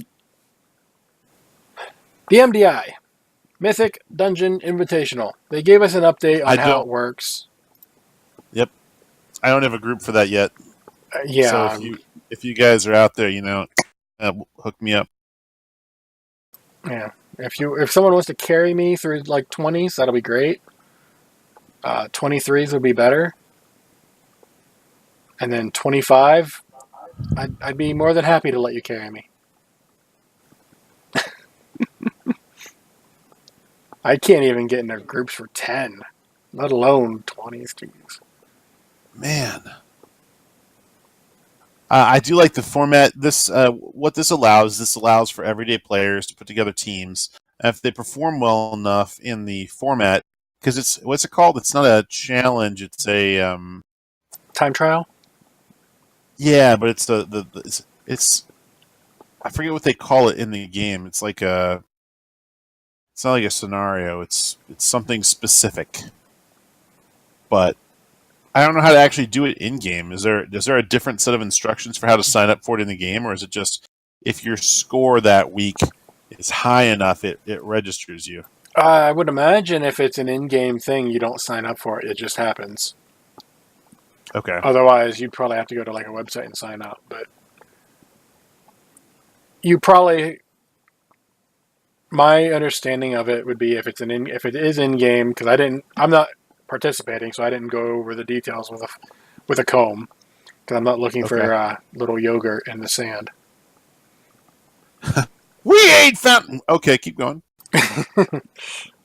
the MDI, Mythic Dungeon Invitational. They gave us an update on how it works. Yep. I don't have a group for that yet. Yeah. So if you guys are out there, hook me up. Yeah. If someone wants to carry me through like 20s, that'll be great. 23s would be better. And then 25, I'd be more than happy to let you carry me. I can't even get into groups for 10, let alone 20s. Geez. Man. I do like the format. What this allows for everyday players to put together teams. If they perform well enough in the format, because what's it called? It's not a challenge. It's a time trial. Yeah, but it's it's I forget what they call it in the game. It's like it's not like a scenario. It's something specific. But I don't know how to actually do it in game. Is there a different set of instructions for how to sign up for it in the game, or is it just if your score that week is high enough, it registers you? I would imagine if it's an in-game thing, you don't sign up for it. It just happens. Okay. Otherwise, you'd probably have to go to like a website and sign up. But you probably, my understanding of it would be if it is in-game, because I'm not participating, so I didn't go over the details with a comb, because I'm not looking for little yogurt in the sand. We ain't fountain. Okay, keep going.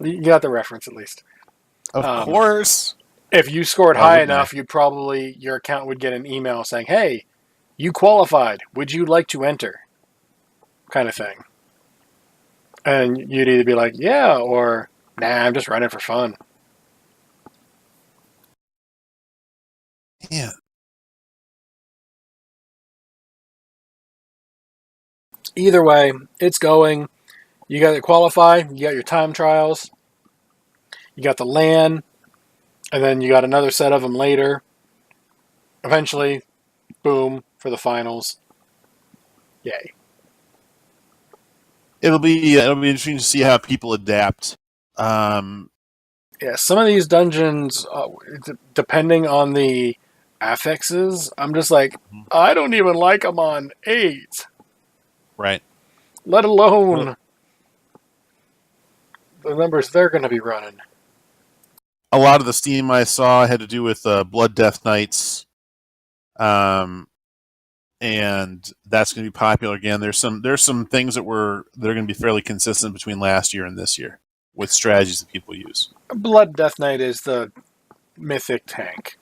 You got the reference at least. Of course. If you scored high enough, your account would get an email saying, "Hey, you qualified. Would you like to enter?" Kind of thing. And you'd either be like, "Yeah," or "Nah, I'm just running for fun." Yeah. Either way, it's going. You got to qualify. You got your time trials. You got the LAN. And then you got another set of them later. Eventually, boom, for the finals. Yay. It'll be interesting to see how people adapt. Yeah, some of these dungeons, depending on the affixes, I'm just like, I don't even like them on 8. Right. Let alone the numbers they're going to be running. A lot of the Steam I saw had to do with Blood Death Knights, and that's going to be popular again. There's some things that are going to be fairly consistent between last year and this year with strategies that people use. Blood Death Knight is the mythic tank.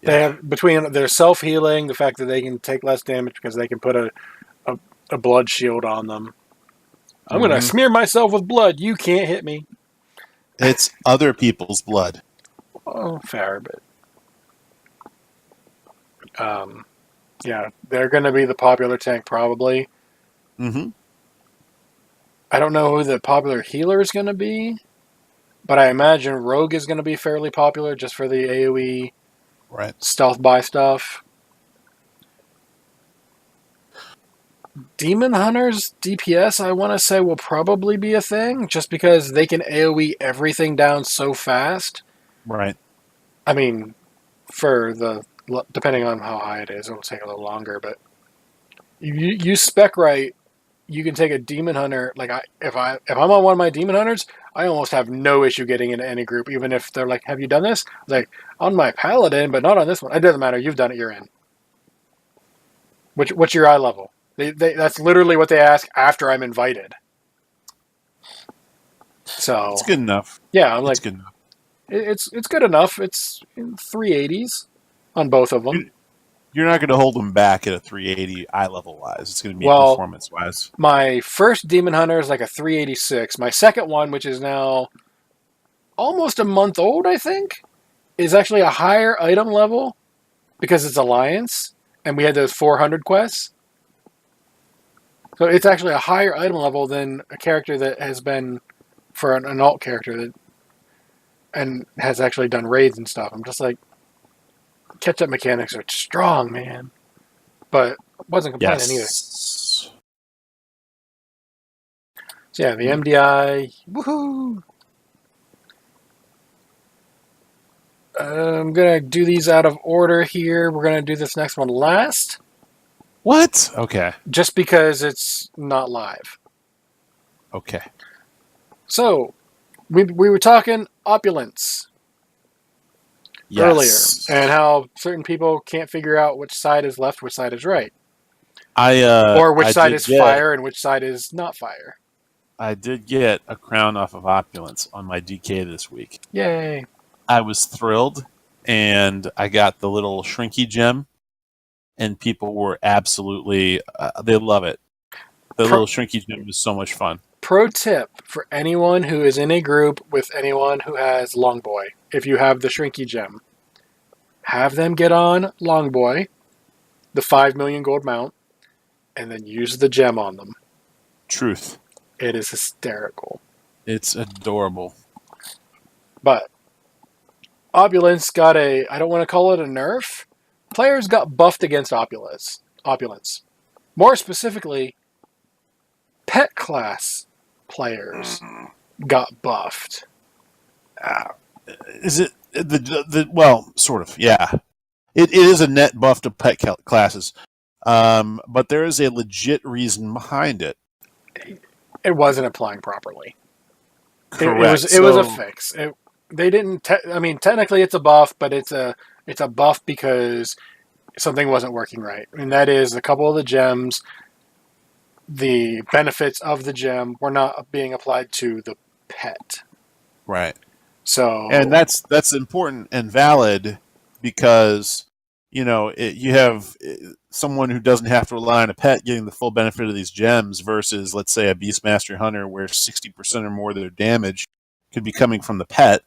Yeah. They have between their self healing, the fact that they can take less damage because they can put a blood shield on them. I'm going to smear myself with blood. You can't hit me. It's other people's blood. Oh, fair, but yeah, they're going to be the popular tank probably. Mm-hmm. I don't know who the popular healer is going to be, but I imagine Rogue is going to be fairly popular just for the AoE stealth buy stuff. Demon Hunters DPS, I want to say, will probably be a thing, just because they can AoE everything down so fast. Right. I mean, depending on how high it is, it'll take a little longer, but you spec right, you can take a Demon Hunter. Like if I'm on one of my Demon Hunters, I almost have no issue getting into any group, even if they're like, "Have you done this?" Like, on my Paladin, but not on this one. It doesn't matter. You've done it. You're in. What's your eye level? That's literally what they ask after I'm invited. So it's good enough. Yeah, I'm like, it's good enough. It's good enough. It's in 380s on both of them. You're not going to hold them back at a 380 eye level wise. It's going to be performance wise. My first Demon Hunter is like a 386. My second one, which is now almost a month old, I think, is actually a higher item level because it's Alliance, and we had those 400 quests. So it's actually a higher item level than a character that has been for an alt character that and has actually done raids and stuff. I'm just like, catch-up mechanics are strong, man. But wasn't complaining either. Yes. So yeah, the MDI, woohoo! I'm gonna do these out of order here. We're gonna do this next one last, What? Okay. just because it's not live. Okay. So, we were talking opulence Yes. earlier, and how certain people can't figure out which side is left, which side is right, I or which I side did is get- fire and which side is not fire. I did get a crown off of opulence on my DK this week. Yay! I was thrilled, and I got the little shrinky gem, and people were absolutely they love it. The little shrinky gem is so much fun. Pro tip for anyone who is in a group with anyone who has Longboy: if you have the Shrinky Gem, have them get on Longboy, the 5 million gold mount, and then use the gem on them. Truth. It is hysterical. It's adorable. But Opulence got a, I don't want to call it a nerf. Players got buffed against Opulence. More specifically, pet class players got buffed. Is it the well, sort of, yeah. It is a net buff to pet classes, but there is a legit reason behind it. It wasn't applying properly. Correct. It was a fix. They didn't. Technically, it's a buff, but it's a buff because something wasn't working right, and that is a couple of the gems. The benefits of the gem were not being applied to the pet. Right. So, And that's important and valid because you have someone who doesn't have to rely on a pet getting the full benefit of these gems versus, let's say, a Beastmaster Hunter where 60% or more of their damage could be coming from the pet.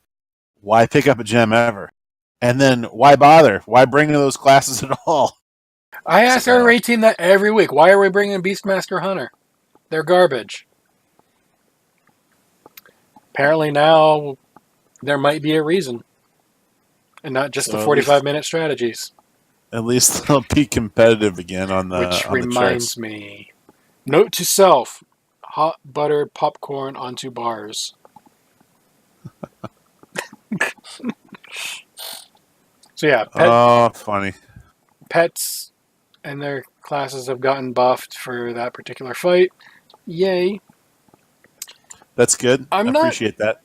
Why pick up a gem ever? And then why bother? Why bring those classes at all? I ask our raid team that every week. Why are we bringing Beastmaster Hunter? They're garbage. Apparently now there might be a reason, and not just the 45-minute strategies. At least they'll be competitive again on the Which on the reminds charts. me, note to self: hot buttered popcorn onto bars. So yeah, Oh, funny. pets and their classes have gotten buffed for that particular fight. Yay! That's good. I I'm not- appreciate that.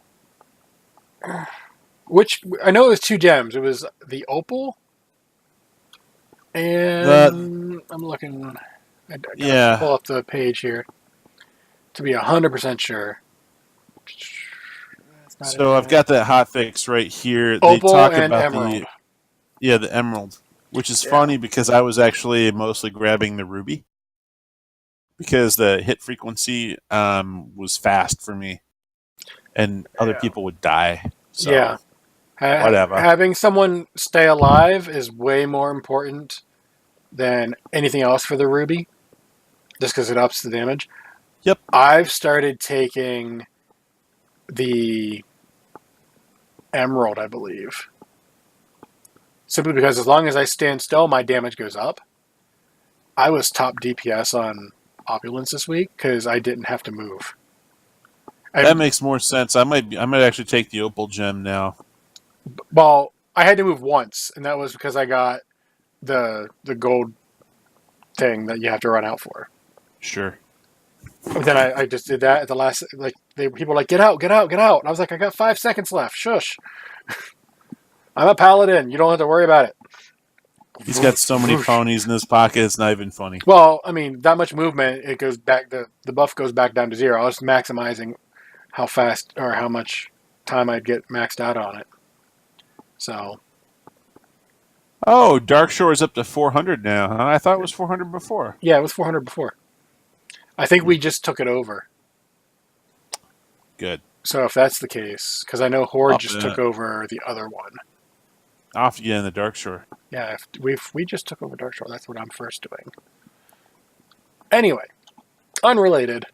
Which I know it was 2 gems. It was the opal, and I'm looking. I gotta Yeah. pull up the page here to be 100% sure. It's not So in I've there. got that hot fix right here. They Opal talk and about emerald. the emerald, which is Yeah. funny because I was actually mostly grabbing the ruby because the hit frequency was fast for me, and other Yeah. people would die. So, Yeah. whatever. Having someone stay alive is way more important than anything else for the ruby, just because it ups the damage. Yep. I've started taking the emerald, I believe. Simply because as long as I stand still, my damage goes up. I was top DPS on Opulence this week because I didn't have to move. That makes more sense. I might actually take the opal gem now. Well, I had to move once, and that was because I got the gold thing that you have to run out for. Sure. But then I just did that at the last. People were like, get out, get out, get out. And I was like, I got 5 seconds left. Shush. I'm a paladin. You don't have to worry about it. He's got so many phonies in his pocket. It's not even funny. Well, I mean, that much movement, it goes back. The buff goes back down to 0. I was maximizing how fast or how much time I'd get maxed out on it. So. Oh, Dark Shore is up to 400 now. Huh? I thought it was 400 before. Yeah, it was 400 before. I think we just took it over. Good. So if that's the case, because I know Horde Up just in took it. over the other one. Off again in the Dark Shore. Yeah, we just took over Dark Shore. That's what I'm first doing. Anyway, unrelated.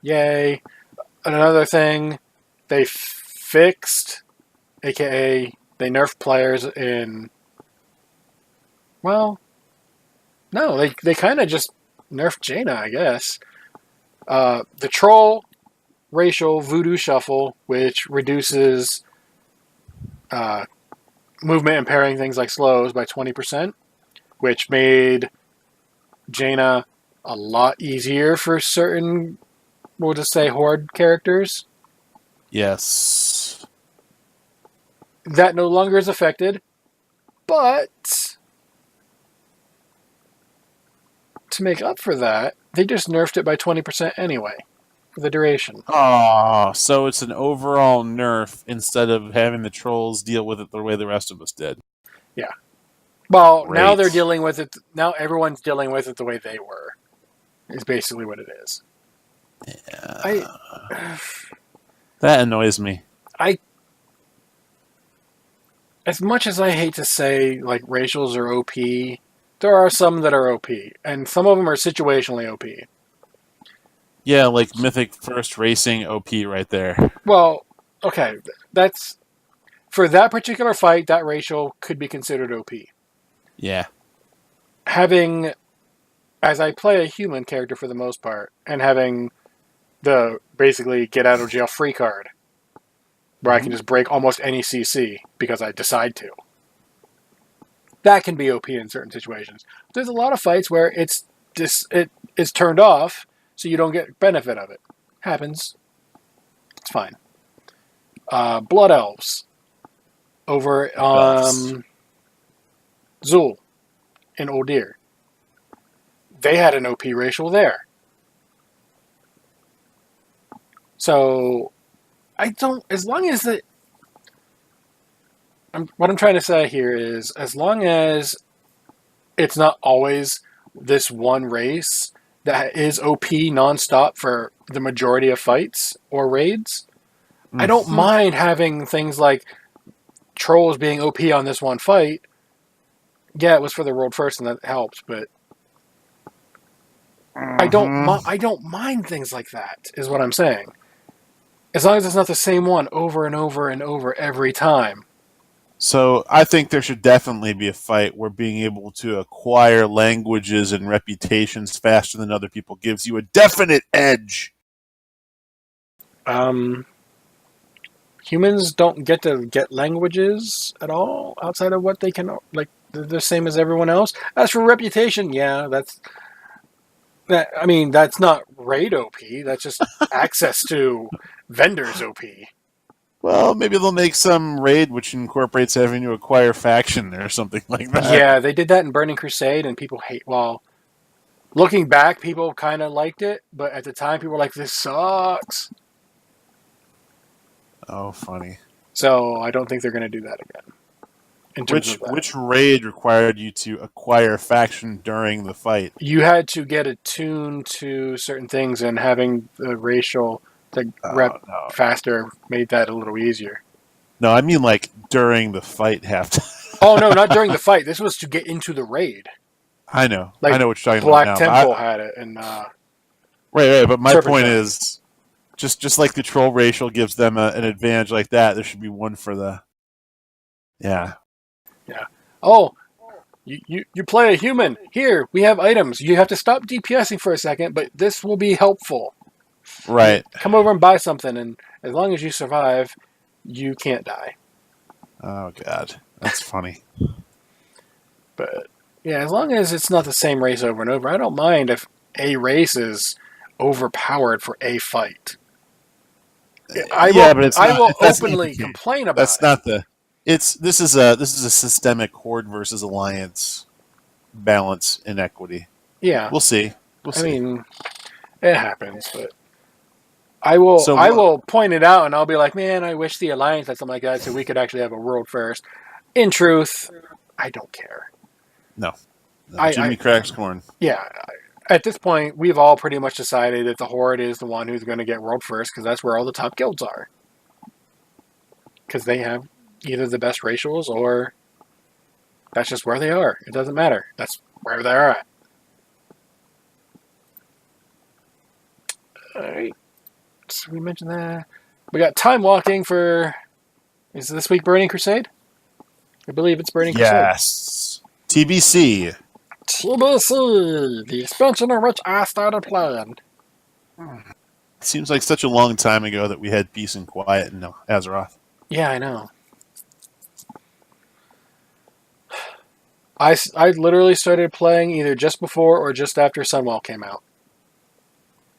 Yay. another thing they fixed, aka they nerfed players in. Well, no, they kind of just nerfed Jaina, I guess. The troll racial voodoo shuffle, which reduces movement and parrying things like slows by 20%, which made Jaina a lot easier for certain, we'll just say, horde characters. Yes. That no longer is affected, but to make up for that, they just nerfed it by 20% anyway, for the duration. Oh, so it's an overall nerf instead of having the trolls deal with it the way the rest of us did. Yeah. Well, now Great. they're dealing with it. Now everyone's dealing with it the way they were. Is basically what it is. Yeah. That annoys me. As much as I hate to say like racials are OP, there are some that are OP, and some of them are situationally OP. Yeah, like Mythic First Racing OP right there. Well, okay, that's for that particular fight. That racial could be considered OP. Yeah. Having, as I play a human character for the most part, and having the basically get out of jail free card, where I can just break almost any CC because I decide to. That can be OP in certain situations. There's a lot of fights where it is turned off, so you don't get benefit of it. Happens. It's fine. Blood Elves over Zul in Uldir. They had an OP racial there. So I don't, as long as what I'm trying to say here is, as long as it's not always this one race that is OP nonstop for the majority of fights or raids, I don't mind having things like trolls being OP on this one fight. Yeah, it was for the world first, and that helps, but I don't mind things like that, is what I'm saying. As long as it's not the same one over and over and over every time. So I think there should definitely be a fight where being able to acquire languages and reputations faster than other people gives you a definite edge. Humans don't get to get languages at all outside of what they can, like, they're the same as everyone else. As for reputation, yeah, that's not raid OP. That's just access to vendors OP. Well, maybe they'll make some raid which incorporates having to acquire faction or something like that. Yeah, they did that in Burning Crusade, and people looking back, people kind of liked it, but at the time, people were like, this sucks. Oh, funny. So I don't think they're going to do that again. Which raid required you to acquire faction during the fight? You had to get attuned to certain things, and having the racial rep faster made that a little easier. No, I mean like during the fight halftime. Oh, no, not during the fight. This was to get into the raid. I know. Like, I know what you're talking Black about now. Temple had it. And, right, but my Serpent point Temple. is, just like the troll racial gives them an advantage like that, there should be one for the... Yeah. Yeah. Oh, you play a human. Here, we have items. You have to stop DPSing for a second, but this will be helpful. Right. Come over and buy something, and as long as you survive, you can't die. Oh, God. That's funny. But, yeah, as long as it's not the same race over and over, I don't mind if a race is overpowered for a fight. I will openly complain about it. This is a systemic horde versus alliance balance inequity. Yeah. We'll see. I mean, it happens, but I will point it out, and I'll be like, man, I wish the alliance had something like that so we could actually have a world first. In truth, I don't care. No. Jimmy cracks corn. Yeah. At this point, we've all pretty much decided that the Horde is the one who's going to get world first, because that's where all the top guilds are. Because they have either the best racials, or that's just where they are. It doesn't matter. That's where they're at. Alright. Did we mention that? We got time walking for. Is this week Burning Crusade? I believe it's Burning Crusade. Yes. TBC. TBC, the expansion of which I started playing. Seems like such a long time ago that we had peace and quiet in Azeroth. Yeah, I know. I literally started playing either just before or just after Sunwell came out.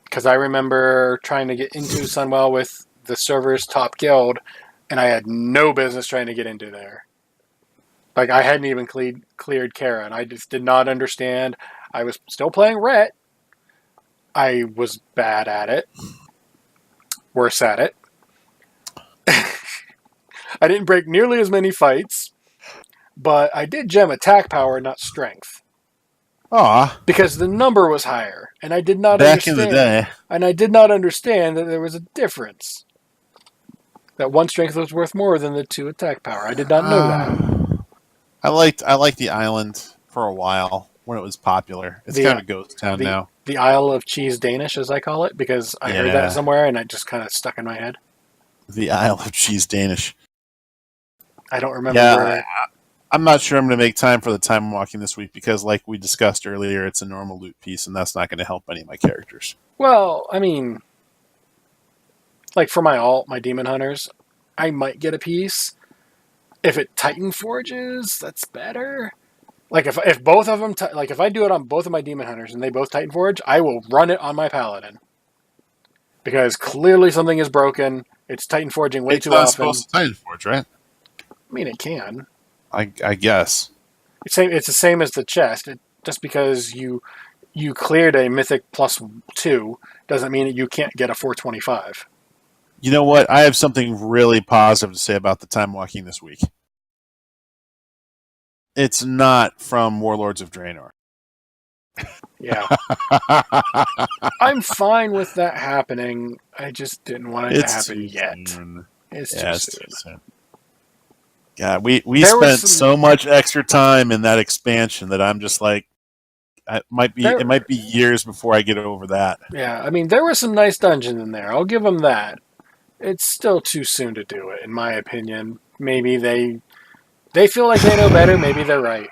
Because I remember trying to get into Sunwell with the server's top guild, and I had no business trying to get into there. Like, I hadn't even cleared Kara, and I just did not understand. I was still playing Ret. I was bad at it. Worse at it. I didn't break nearly as many fights, but I did gem attack power, not strength. Aw. Because the number was higher, and I did not Back in understand. the day. And I did not understand that there was a difference. That one strength was worth more than the 2 attack power. I did not know that. I liked the island for a while when it was popular. It's kind of a ghost town now. The Isle of Cheese Danish, as I call it, because I heard that somewhere and it just kind of stuck in my head. The Isle of Cheese Danish. I don't remember where. I'm not sure I'm going to make time for the time walking this week because, like we discussed earlier, it's a normal loot piece, and that's not going to help any of my characters. Well, I mean, like for my alt, my Demon Hunters, I might get a piece. If it Titan Forges, that's better. Like if both of them, like if I do it on both of my Demon Hunters and they both Titan Forge, I will run it on my Paladin. Because clearly something is broken. It's Titan Forging way too often. It's supposed to Titan Forge, right? I mean, it can. I guess. It's the same as the chest. Just because you cleared a Mythic +2 doesn't mean that you can't get a 425. You know what? I have something really positive to say about the time walking this week. It's not from Warlords of Draenor. Yeah. I'm fine with that happening. I just didn't want it to happen yet. It's too soon. Yeah, we spent so much extra time in that expansion that I'm just like, it might be years before I get over that. Yeah, I mean, there were some nice dungeons in there. I'll give them that. It's still too soon to do it, in my opinion. Maybe they feel like they know better. Maybe they're right.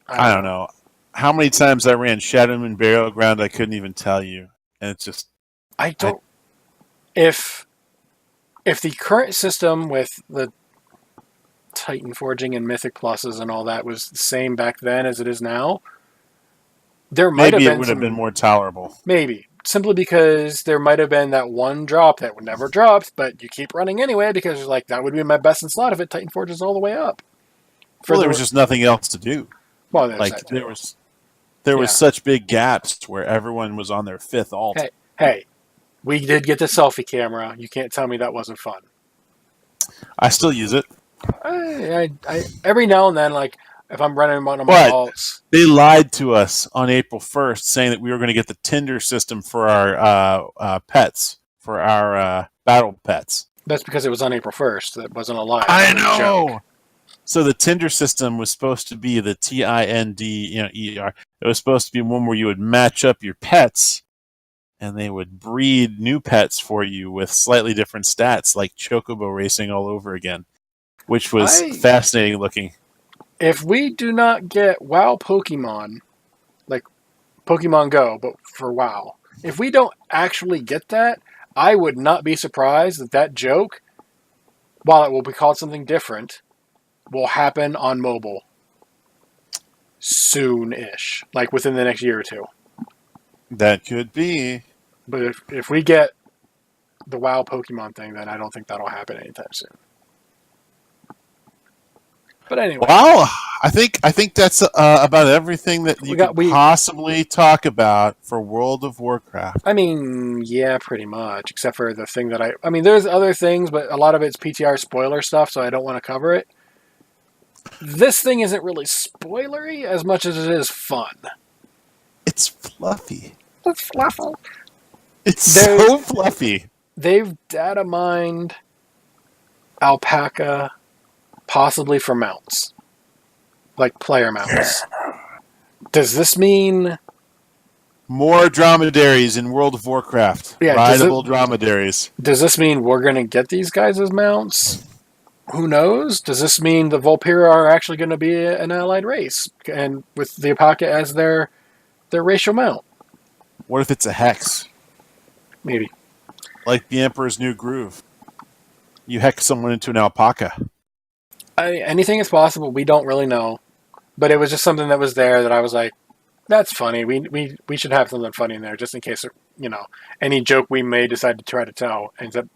I don't know. How many times I ran Shadow Moon Burial Ground, I couldn't even tell you. And it's just... If the current system with the Titan Forging and Mythic Pluses and all that was the same back then as it is now, maybe it would have been more tolerable. Maybe. Simply because there might have been that one drop that would never dropped, but you keep running anyway because you're like, that would be my best in slot if it Titan Forges all the way up. There was just nothing else to do. Well, there was such big gaps where everyone was on their 5th alt. Hey, we did get the selfie camera. You can't tell me that wasn't fun. I still use it. I every now and then, like, if I'm running one of my alts. They lied to us on April 1st saying that we were going to get the Tinder system for our pets, for our battle pets. That's because it was on April 1st. That wasn't a lie. I know! So the Tinder system was supposed to be the TIND, ER. It was supposed to be one where you would match up your pets, and they would breed new pets for you with slightly different stats, like Chocobo racing all over again, which was fascinating looking. If we do not get WoW Pokemon, like Pokemon Go, but for WoW, if we don't actually get that, I would not be surprised that joke, while it will be called something different, will happen on mobile soon-ish, like within the next year or two. That could be. But if we get the WoW Pokemon thing, then I don't think that'll happen anytime soon. But anyway. Wow, I think that's about everything that you could possibly talk about for World of Warcraft. I mean, yeah, pretty much, except for the thing that I mean, there's other things, but a lot of it's PTR spoiler stuff, so I don't want to cover it. This thing isn't really spoilery as much as it is fun. It's fluffy. It's fluffy. It's so fluffy. They've data mined Alpaca, possibly for mounts, like player mounts. Does this mean More dromedaries in World of Warcraft. Yeah, Rideable dromedaries. Does this mean we're going to get these guys as mounts? Who knows? Does this mean the Volpira are actually going to be an allied race, and with the Alpaca as their racial mount? What if it's a hex? Maybe. Like the Emperor's New Groove. You hex someone into an alpaca. Anything is possible. We don't really know. But it was just something that was there that I was like, that's funny. We should have something funny in there just in case, any joke we may decide to try to tell ends up,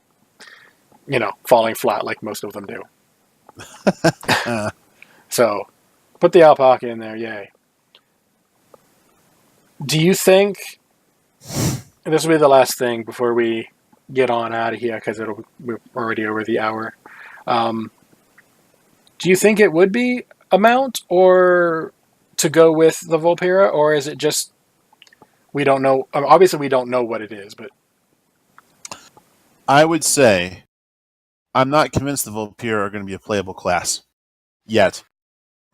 falling flat like most of them do. So, put the alpaca in there. Yay. Do you think, and this will be the last thing before we get on out of here because we're already over the hour. Do you think it would be a mount or to go with the Volpira, or is it just we don't know? Obviously, we don't know what it is, but I would say I'm not convinced the Volpira are going to be a playable class yet.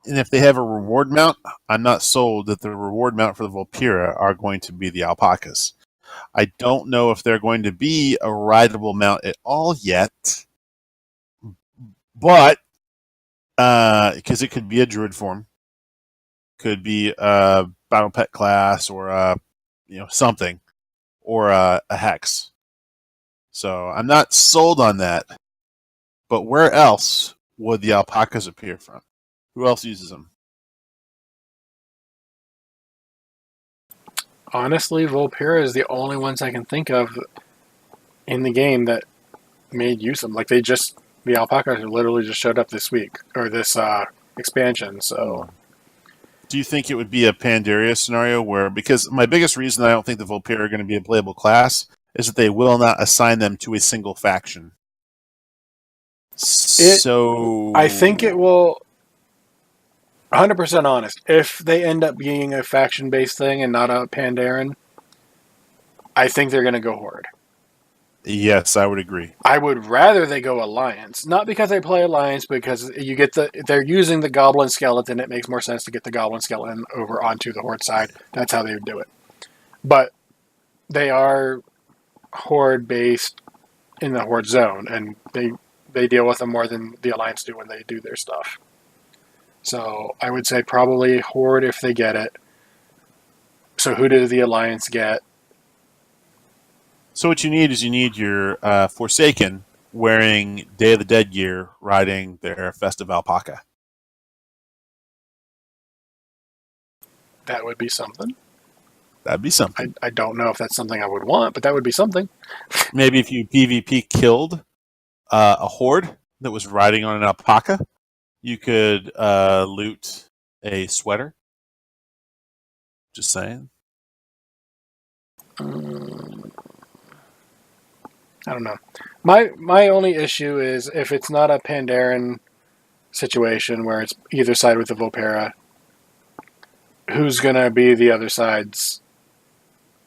And if they have a reward mount, I'm not sold that the reward mount for the Volpira are going to be the alpacas. I don't know if they're going to be a rideable mount at all yet, but because it could be a druid form, could be a battle pet class, or something, or a hex. So I'm not sold on that. But where else would the alpacas appear from? Who else uses them? honestly, Volpira is the only ones I can think of in the game that made use of them. Like the alpacas literally just showed up this week or this expansion. So, do you think it would be a Pandaria scenario where, because my biggest reason I don't think the Volpira are going to be a playable class is that they will not assign them to a single faction. I think it will. 100% honest. If they end up being a faction-based thing and not a Pandaren, I think they're going to go Horde. Yes, I would agree. I would rather they go Alliance. Not because I play Alliance, because you get they're using the Goblin Skeleton. It makes more sense to get the Goblin Skeleton over onto the Horde side. That's how they would do it. But they are Horde-based in the Horde zone, and they deal with them more than the Alliance do when they do their stuff. So I would say probably Horde if they get it. So who does the Alliance get? So what you need is your Forsaken wearing Day of the Dead gear, riding their festive alpaca. That would be something. That'd be something. I don't know if that's something I would want, but that would be something. Maybe if you PvP killed a Horde that was riding on an alpaca, you could loot a sweater. Just saying. I don't know. My only issue is if it's not a Pandaren situation where it's either side with the Volpira, who's going to be the other side's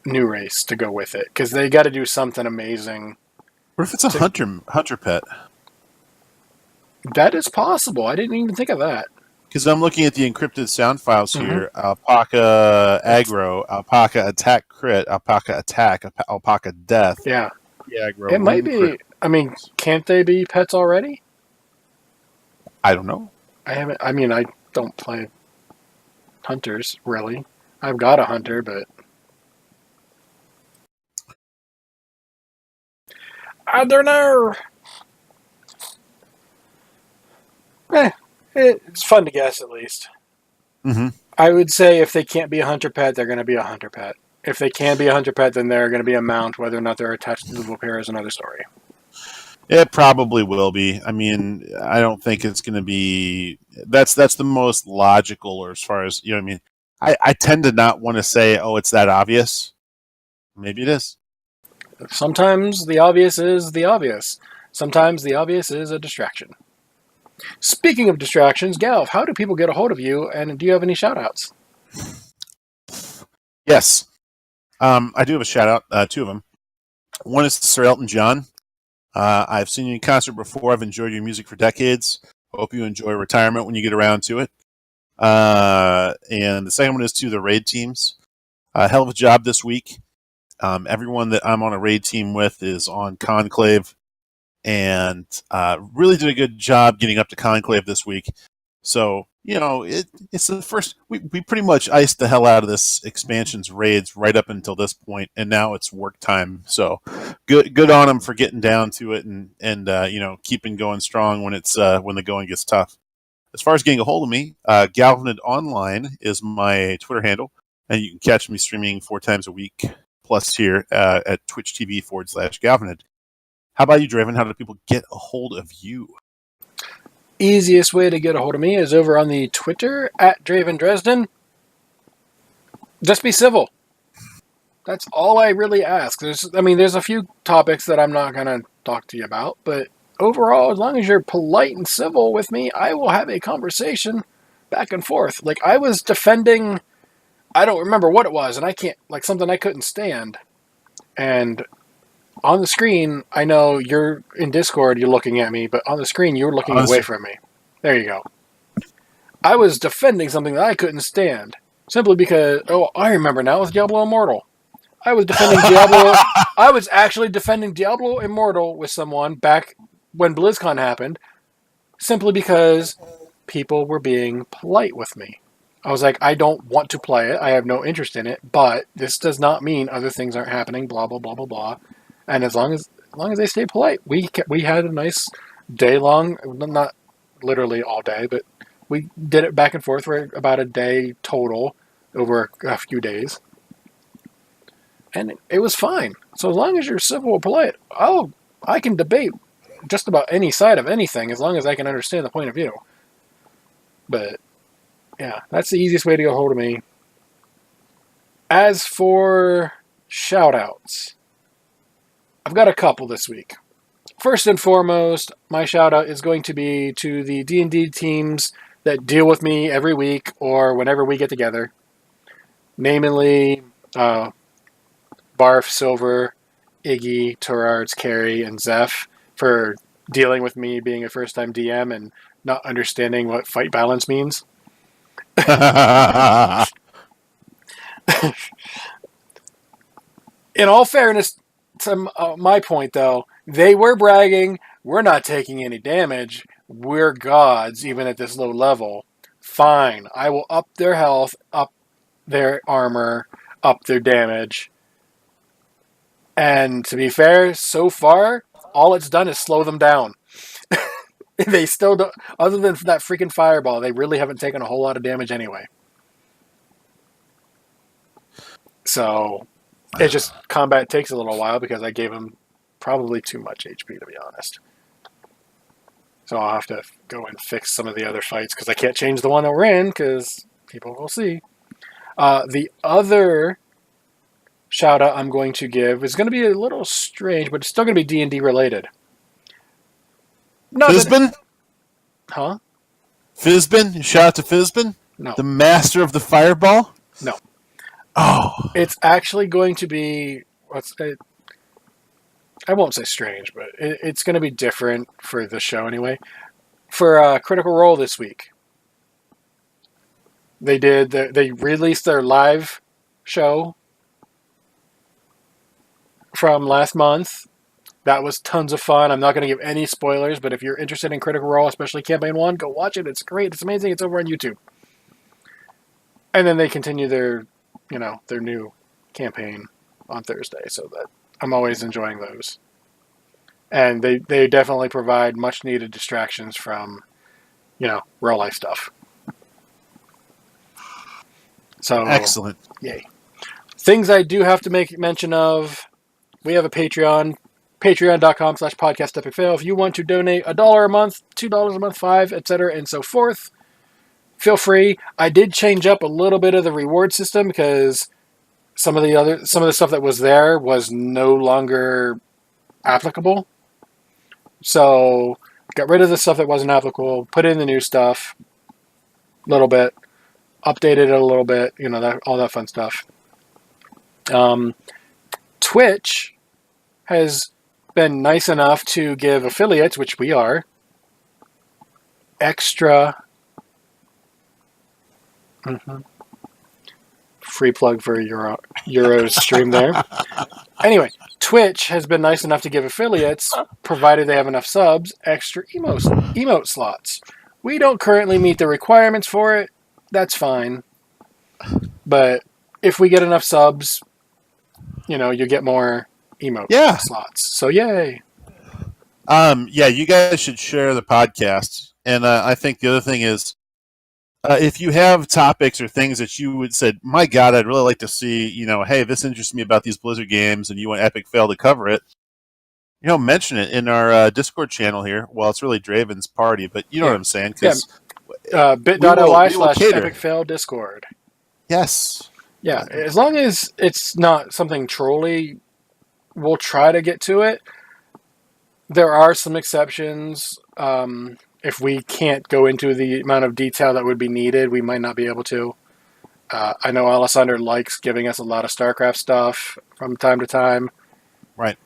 new race to go with it? Because they got to do something amazing. What if it's a hunter pet? That is possible. I didn't even think of that. Because I'm looking at the encrypted sound files here. Alpaca aggro, alpaca attack crit, alpaca attack, alpaca death. Yeah. Aggro, it might be. Crit. I mean, can't they be pets already? I don't know. I don't play hunters, really. I've got a hunter, but I don't know. It's fun to guess, at least. Mm-hmm. I would say if they can't be a hunter pet, they're going to be a hunter pet. If they can be a hunter pet, then they're going to be a mount. Whether or not they're attached to the Volpira is another story. It probably will be. I mean, I don't think it's going to be... That's the most logical, or as far as, you know what I mean? I tend to not want to say, oh, it's that obvious. Maybe it is. Sometimes the obvious is the obvious. Sometimes the obvious is a distraction. Speaking of distractions, Galv, how do people get a hold of you, and do you have any shout-outs? Yes. I do have a shout-out, two of them. One is to Sir Elton John. I've seen you in concert before. I've enjoyed your music for decades. Hope you enjoy retirement when you get around to it. And the second one is to the raid teams. A hell of a job this week. Everyone that I'm on a raid team with is on Conclave, and really did a good job getting up to Conclave this week. So, it's the first. We pretty much iced the hell out of this expansion's raids right up until this point, and now it's work time. So, good on them for getting down to it and keeping going strong when when the going gets tough. As far as getting a hold of me, Galvanid Online is my Twitter handle, and you can catch me streaming 4 times a week plus here at Twitch TV/Galvanid. How about you, Draven? How do people get a hold of you? Easiest way to get a hold of me is over on the Twitter at Draven Dresden. Just be civil. That's all I really ask. There's a few topics that I'm not going to talk to you about, but overall, as long as you're polite and civil with me, I will have a conversation back and forth. Like, I was defending, I don't remember what it was, and I can't, like, something I couldn't stand. And on the screen, I know you're in Discord, you're looking at me, but on the screen, you're looking away from me. There you go. I was defending something that I couldn't stand, simply because, I remember now, it was Diablo Immortal. I was defending Diablo. I was actually defending Diablo Immortal with someone back when BlizzCon happened, simply because people were being polite with me. I was like, I don't want to play it. I have no interest in it, but this does not mean other things aren't happening, blah, blah, blah, blah, blah. And as long as they stay polite, we had a nice day-long, not literally all day, but we did it back and forth for about a day total over a few days. And it was fine. So as long as you're civil and polite, I can debate just about any side of anything as long as I can understand the point of view. But, yeah, that's the easiest way to get a hold of me. As for shout-outs, I've got a couple this week. First and foremost, my shout-out is going to be to the D&D teams that deal with me every week or whenever we get together. Namely, Barf, Silver, Iggy, Turards, Carrie, and Zeph for dealing with me being a first-time DM and not understanding what fight balance means. In all fairness, to my point, though, they were bragging, we're not taking any damage, we're gods, even at this low level. Fine, I will up their health, up their armor, up their damage. And to be fair, so far, all it's done is slow them down. They still don't, other than that freaking fireball, they really haven't taken a whole lot of damage anyway. So, it's just, combat takes a little while because I gave them probably too much HP, to be honest. So I'll have to go and fix some of the other fights because I can't change the one that we're in because people will see. The other shout out I'm going to give is going to be a little strange, but it's still going to be D&D related. Fizbin? Huh? Fizbin? Shout out to Fizbin? No. The master of the fireball? No. Oh. It's actually going to be, I won't say strange, but it's going to be different for the show anyway. For Critical Role this week, they released their live show from last month. That was tons of fun. I'm not going to give any spoilers, but if you're interested in Critical Role, especially Campaign 1, go watch it. It's great. It's amazing. It's over on YouTube. And then they continue their new campaign on Thursday, so that I'm always enjoying those. And they definitely provide much needed distractions from, real life stuff. So excellent. Yay. Things I do have to make mention of. We have a Patreon, patreon.com/podcast epic fail. If you want to donate $1 a month, $2 a month, $5, etc., and so forth, feel free. I did change up a little bit of the reward system because some of the stuff that was there was no longer applicable. So got rid of the stuff that wasn't applicable, put in the new stuff a little bit, updated it a little bit, all that fun stuff. Twitch has been nice enough to give affiliates, which we are, extra Free plug for Euro's stream there. Anyway, Twitch has been nice enough to give affiliates, provided they have enough subs, extra emote slots. We don't currently meet the requirements for it. That's fine. But if we get enough subs, you get more emote slots. So yay. Yeah, you guys should share the podcast. And I think the other thing is, if you have topics or things that you would say, my God, I'd really like to see, hey, this interests me about these Blizzard games, and you want Epic Fail to cover it, mention it in our Discord channel here. Well, it's really Draven's party, but you know what I'm saying? bit.ly/Epic Fail Discord. Yes. Yeah, as long as it's not something trolly, we'll try to get to it. There are some exceptions. If we can't go into the amount of detail that would be needed, we might not be able to. I know Alessander likes giving us a lot of StarCraft stuff from time to time. Right.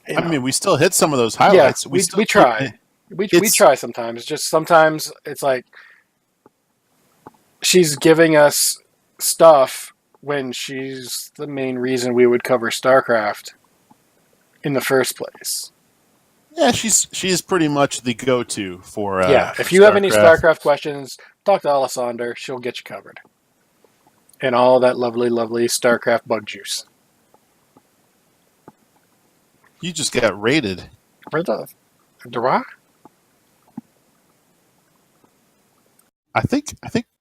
I mean, we still hit some of those highlights. Yeah, we try. We try sometimes. Just sometimes it's like she's giving us stuff when she's the main reason we would cover StarCraft in the first place. Yeah, she's pretty much the go-to for if you have any StarCraft questions, talk to Alessander. She'll get you covered. And all that lovely, lovely StarCraft bug juice. You just got raided. Where do I? I think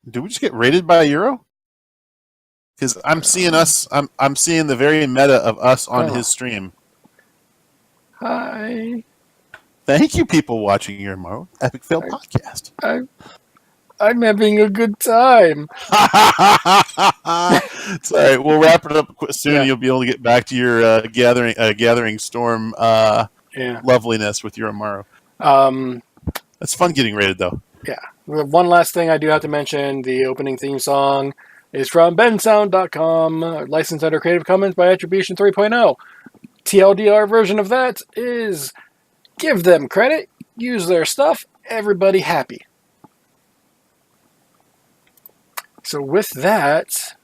did we just get raided by a Euro? Because I'm seeing I'm seeing the very meta of us on his stream. Hi. Thank you, people watching your Epic Fail podcast. I'm having a good time. Sorry, we'll wrap it up soon. Yeah. You'll be able to get back to your gathering storm loveliness with your Amaro. It's fun getting rated, though. Yeah. One last thing I do have to mention: the opening theme song is from bensound.com, licensed under Creative Commons by Attribution 3.0. TLDR version of that is give them credit, use their stuff, everybody happy. So with that,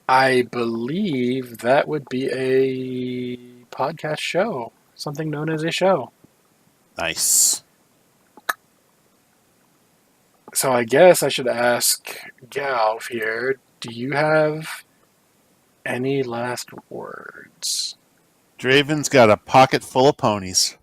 I believe that would be a podcast show, something known as a show. Nice. So I guess I should ask Galv here, do you have any last words? Draven's got a pocket full of ponies.